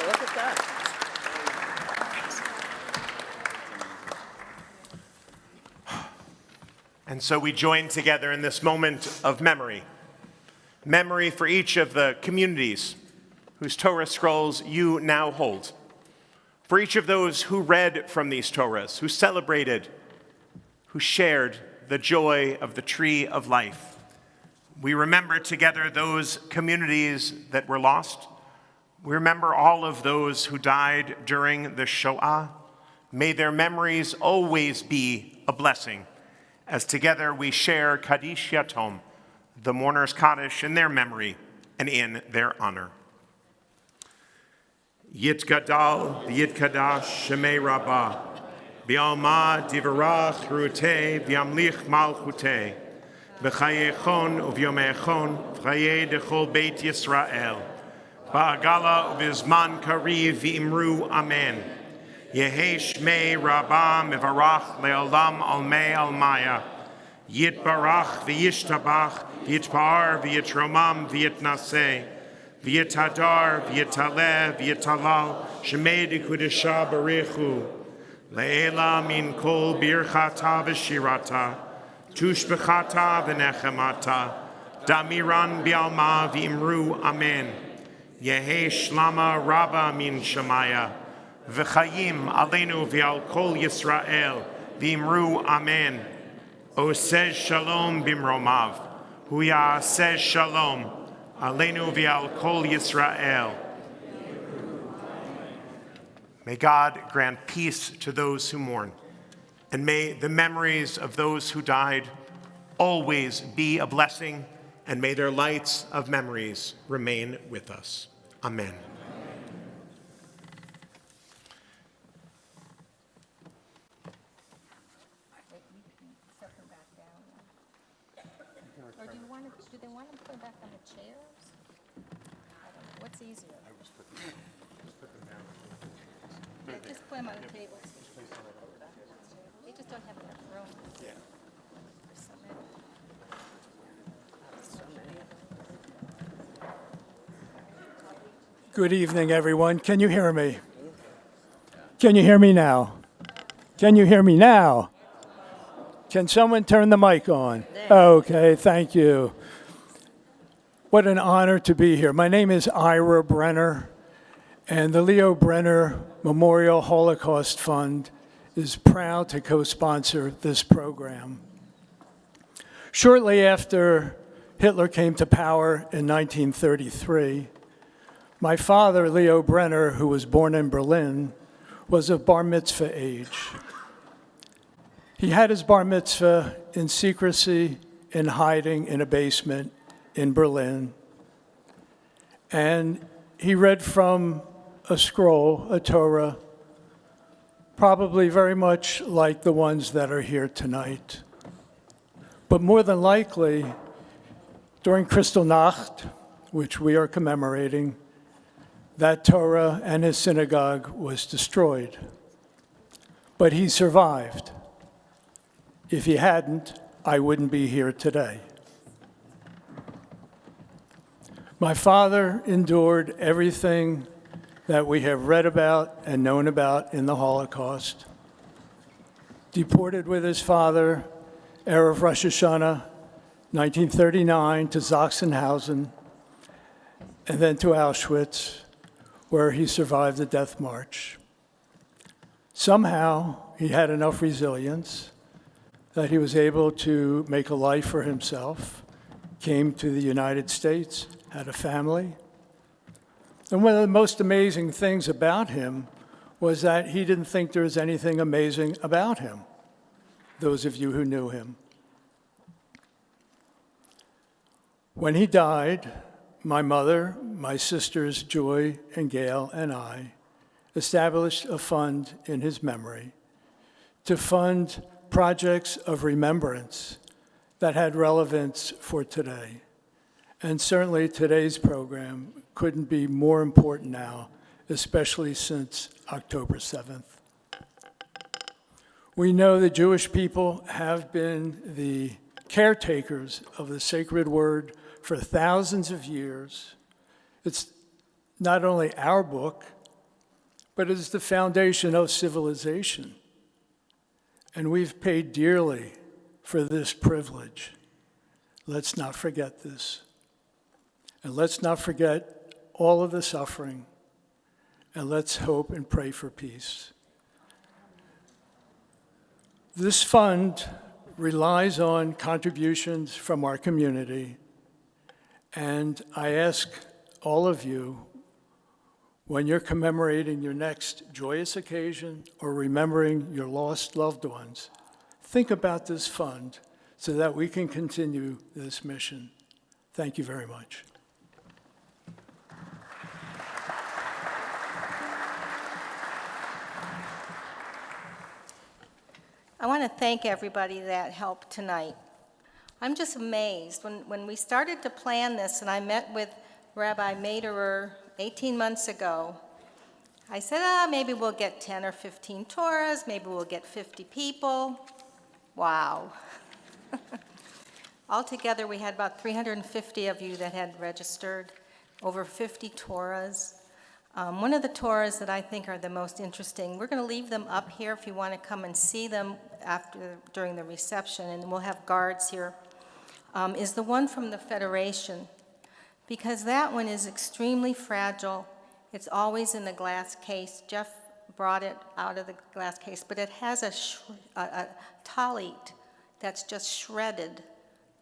Look at that. And so we join together in this moment of memory. Memory for each of the communities whose Torah scrolls you now hold. For each of those who read from these Torahs, who celebrated, who shared the joy of the tree of life. We remember together those communities that were lost. We remember all of those who died during the Shoah. May their memories always be a blessing, as together we share Kaddish Yatom, the mourner's Kaddish, in their memory and in their honor. Yitgadal v'yitkadash shemei rabbah, v'alma divarach rutei v'yamlich malchutei, v'chayechon u'v'yomechon v'chayei dechol beit Yisrael, v'agala u'v'zman kariv v'imru amen. Yehei shmei rabbah mevarach le'olam almei almaya, yitbarach v'yishtabach, yitpar v'yitromam v'yitnaseh, V'yitadar, v'yitaleh, v'yitalal, shemei dekudesha barichu, le'ela min kol birchata v'shirata, tushbechata v'nechemata, Damiran bialma v'imru amen. Yehe shlama rabba min shamaya. V'chayim aleinu v'al kol Yisrael v'imru amen. Oseh shalom bimromav. Huya says shalom. Aleinu v'al kol Yisrael. May God grant peace to those who mourn, and may the memories of those who died always be a blessing, and may their lights of memories remain with us. Amen. Or do they want to put it back on the chairs? I don't know, what's easier? Yeah, just put them on the tables. They just don't have enough room. Yeah. There's so many. Good evening, everyone. Can you hear me? Can you hear me now? Can you hear me now? Can someone turn the mic on? Okay, thank you. What an honor to be here. My name is Ira Brenner, and the Leo Brenner Memorial Holocaust Fund is proud to co-sponsor this program. Shortly after Hitler came to power in 1933, my father, Leo Brenner, who was born in Berlin, was of bar mitzvah age. He had his bar mitzvah in secrecy, in hiding in a basement in Berlin. And he read from a scroll, a Torah, probably very much like the ones that are here tonight. But more than likely, during Kristallnacht, which we are commemorating, that Torah and his synagogue was destroyed. But he survived. If he hadn't, I wouldn't be here today. My father endured everything that we have read about and known about in the Holocaust. Deported with his father, Erev Rosh Hashanah, 1939, to Sachsenhausen, and then to Auschwitz, where he survived the death march. Somehow, he had enough resilience that he was able to make a life for himself, came to the United States, had a family. And one of the most amazing things about him was that he didn't think there was anything amazing about him, those of you who knew him. When he died, my mother, my sisters Joy and Gail, and I established a fund in his memory to fund projects of remembrance that had relevance for today. And certainly today's program couldn't be more important now, especially since October 7th. We know the Jewish people have been the caretakers of the sacred word for thousands of years. It's not only our book, but it is the foundation of civilization. And we've paid dearly for this privilege. Let's not forget this. And let's not forget all of the suffering. And let's hope and pray for peace. This fund relies on contributions from our community. And I ask all of you, when you're commemorating your next joyous occasion or remembering your lost loved ones, think about this fund so that we can continue this mission. Thank you very much. I want to thank everybody that helped tonight. I'm just amazed. When we started to plan this, and I met with Rabbi Maderer 18 months ago, I said, maybe we'll get 10 or 15 Torahs, maybe we'll get 50 people. Wow. Altogether, we had about 350 of you that had registered, over 50 Torahs. One of the Torahs that I think are the most interesting, we're going to leave them up here if you want to come and see them during the reception, and we'll have guards here. is the one from the Federation, because that one is extremely fragile. It's always in the glass case. Jeff brought it out of the glass case, but it has a talit that's just shredded.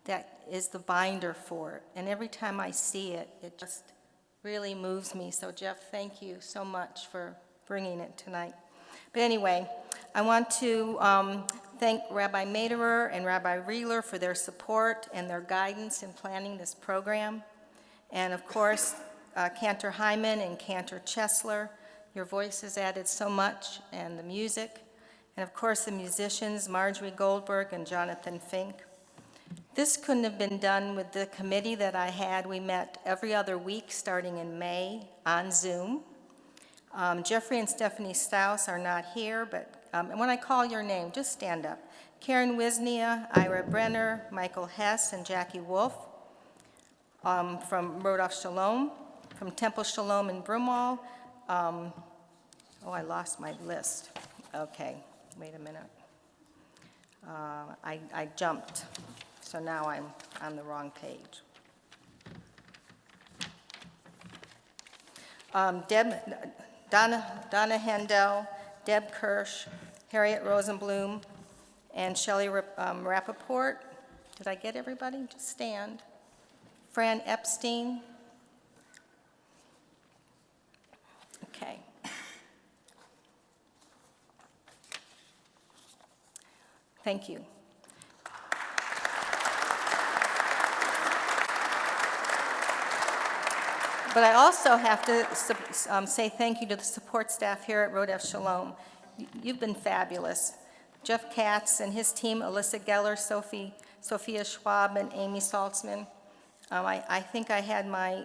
That is the binder for it. And every time I see it, it just really moves me. So Jeff, thank you so much for bringing it tonight. But anyway, I want to thank Rabbi Maderer and Rabbi Riegler for their support and their guidance in planning this program. And of course, Cantor Hyman and Cantor Chesler, your voices added so much, and the music. And of course, the musicians, Marjorie Goldberg and Jonathan Fink. This couldn't have been done with the committee that I had. We met every other week starting in May on Zoom. Jeffrey and Stephanie Staus are not here, but and when I call your name, just stand up. Karen Wisnia, Ira Brenner, Michael Hess, and Jackie Wolf from Rodeph Shalom, from Temple Shalom in Broomall. Oh, I lost my list. Okay, wait a minute. I jumped, so now I'm on the wrong page. Donna Hendel, Deb Kirsch, Harriet Rosenblum, and Shelley Rappaport. Did I get everybody? Just stand. Fran Epstein. Okay. Thank you. But I also have to say thank you to the support staff here at Rodeph Shalom. You've been fabulous. Jeff Katz and his team, Alyssa Geller, Sophia Schwab, and Amy Saltzman. I think I had my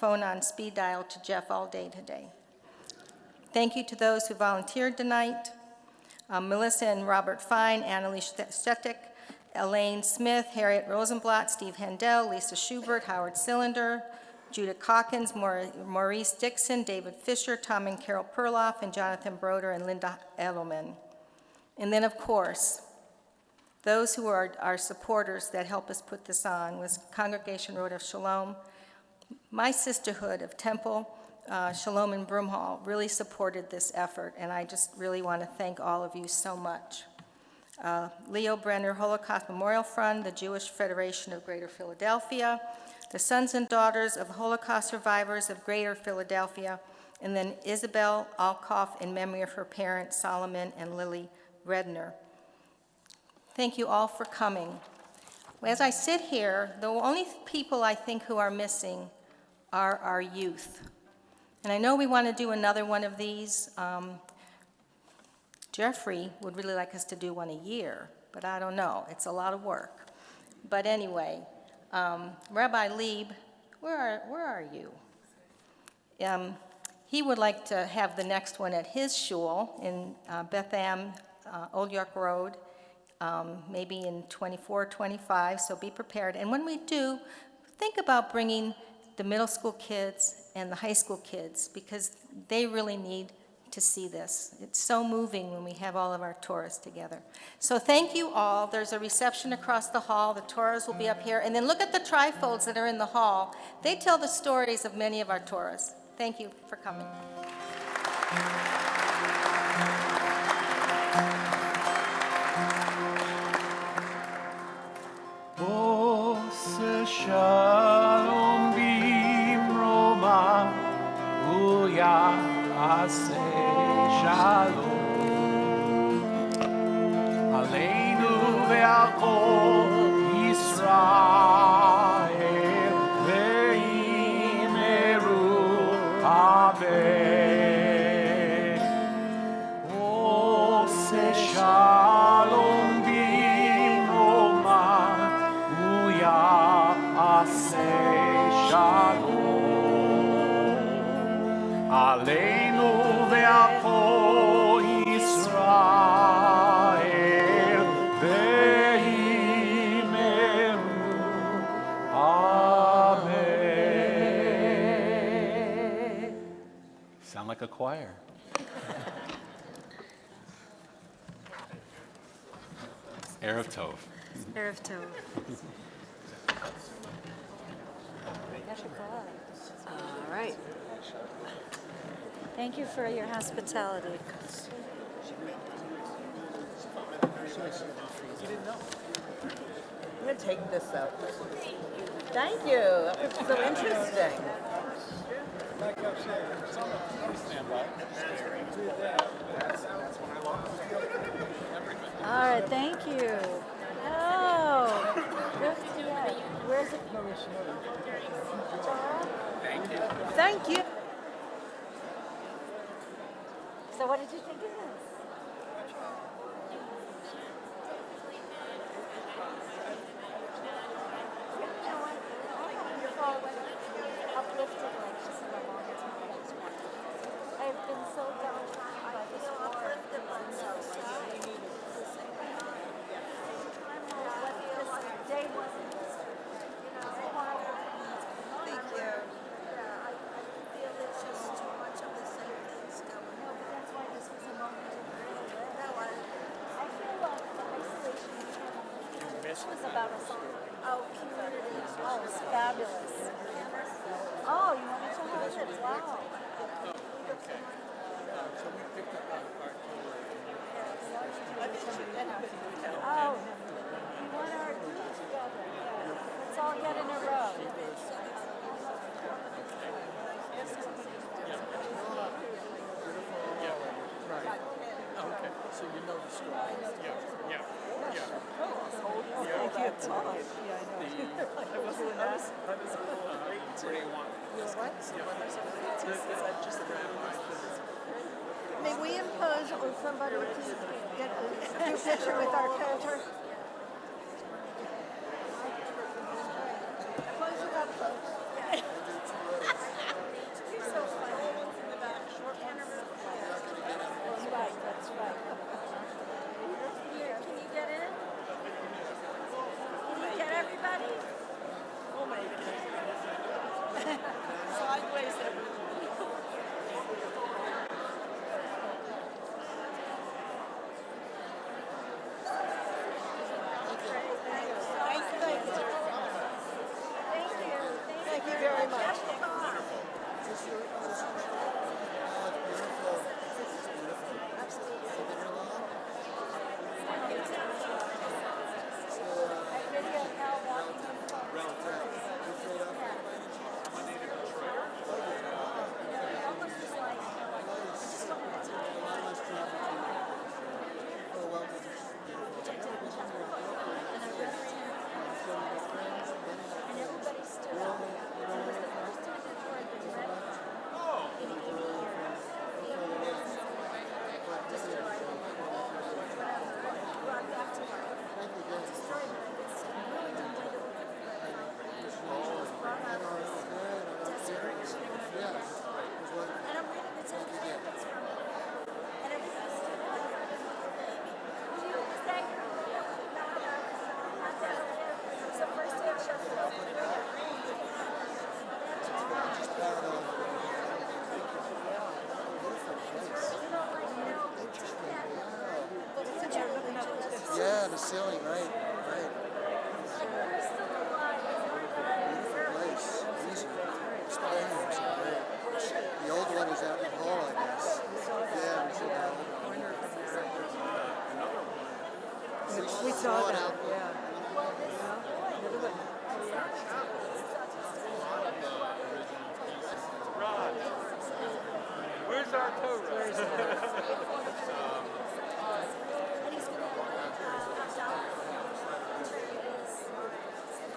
phone on speed dial to Jeff all day today. Thank you to those who volunteered tonight. Melissa and Robert Fine, Annalise Stetik, Elaine Smith, Harriet Rosenblatt, Steve Hendel, Lisa Schubert, Howard Cylinder, Judith Calkins, Maurice Dixon, David Fisher, Tom and Carol Perloff, and Jonathan Broder and Linda Edelman. And then, of course, those who are our supporters that help us put this on was Congregation Rodeph Shalom. My sisterhood of Temple Shalom in Broomhall really supported this effort, and I just really want to thank all of you so much. Leo Brenner Holocaust Memorial Fund, the Jewish Federation of Greater Philadelphia, the Sons and Daughters of Holocaust Survivors of Greater Philadelphia, and then Isabel Alkoff in memory of her parents, Solomon and Lily Redner. Thank you all for coming. As I sit here, the only people I think who are missing are our youth. And I know we want to do another one of these. Jeffrey would really like us to do one a year, but I don't know. It's a lot of work. But anyway, Rabbi Lieb, where are you? He would like to have the next one at his shul in Betham, Old York Road, maybe in 24, 25, so be prepared. And when we do, think about bringing the middle school kids and the high school kids, because they really need to see this. It's so moving when we have all of our Torahs together. So thank you all. There's a reception across the hall. The Torahs will be up here. And then look at the trifolds that are in the hall. They tell the stories of many of our Torahs. Thank you for coming. Shalom bimroma uyase shalom aleinu ve'al kol Yisrael ve'imeru amen. Ose shalom bimroma uyase shalom aleinu ve'al kol Yisrael ve'imeru amen. Sound like a choir. Erev Tov. Erev Tov. All right. Thank you for your hospitality. I'm going to take this up. Thank you. It's so interesting. All right, thank you. Oh, where's it? Thank you. So what did you think of this? Uplifted like this in a long time. I've been so downtrodden by this war. Uplifted by so sad. What this day was. Thank you. Yeah, I feel it's just too much of the same things going. No, but that's why this was a moment of real life. No, I feel like the isolation was about us all. Oh, community. Oh, it's fabulous. Oh, you want me to hold it? Wow. Okay. So we picked up our Oh, we want our group together. Yeah. Let's all get in a row. Okay, so you know the story. Yeah. Thank you. Yeah, I know. I was doing that. Where do you want? May we impose on somebody to get a picture with our character? Close it up, folks. You're so funny. That's right, that's right. Here, can you get in? Can you get everybody? Oh my God. Sideways everyone. Thank you very much. Yeah, the ceiling, right. Beautiful place. Easy. Spacious. Great. The old one is out in the hall, I guess. Yeah, we saw that old one. We saw that, yeah. Where's our tow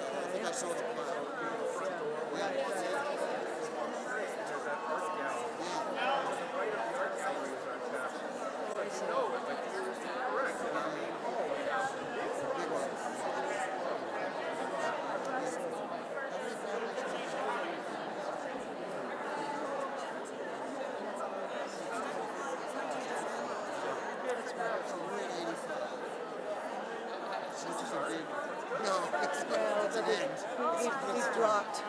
I think I saw the plan. He's dropped.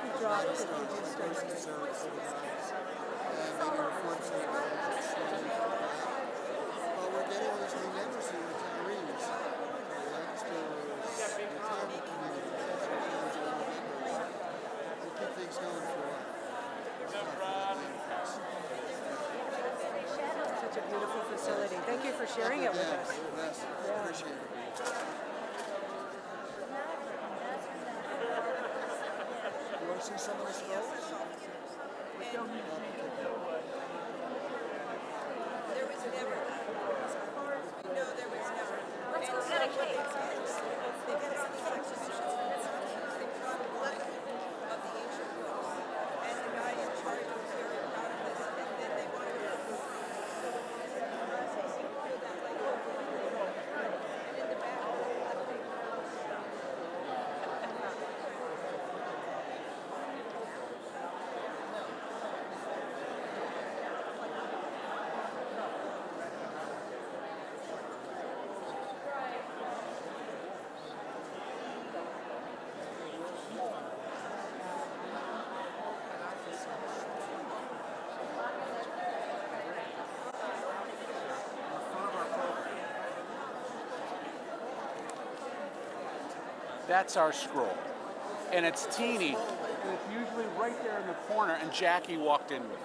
Maybe reform some of But we're getting all these new members here, retirees. Youngsters, retirement communities. We keep things going facility. Thank you for sharing it with us. Yes, appreciate it. You want to see some of the scrolls? There was never, as far as we know, there was never. Let's go get a cake. They got some exhibitions and it's accusing John Black of the ancient books. And the guy in charge was very proud of this. And then they wanted to and in the back. That's our scroll. And it's teeny. And it's usually right there in the corner, and Jackie walked in with it.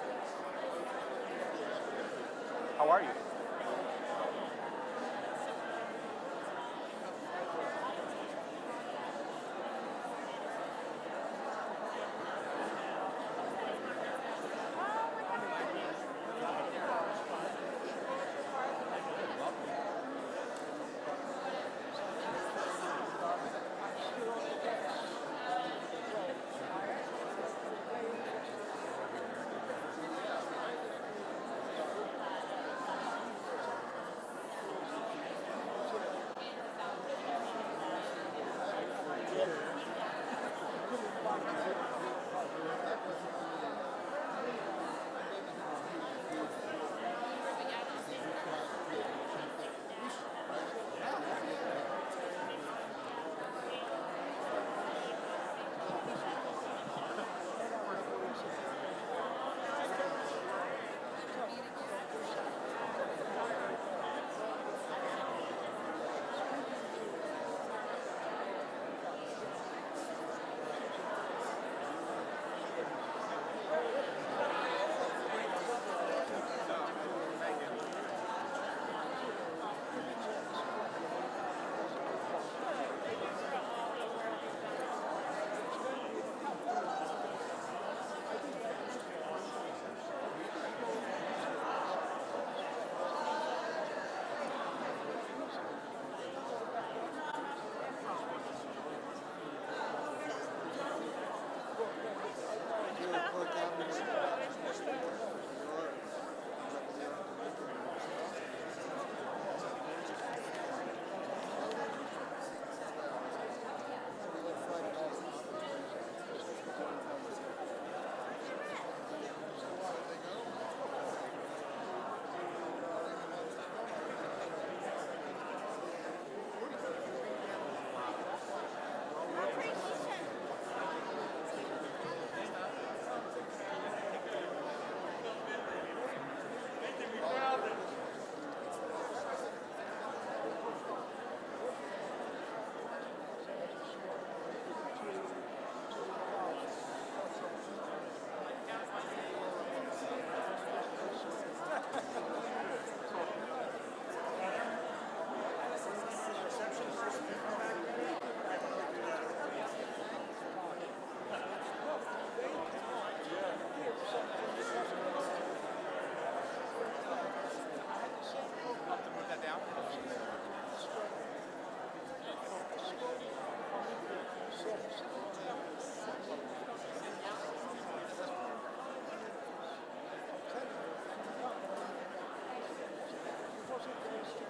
How are you? Thank you.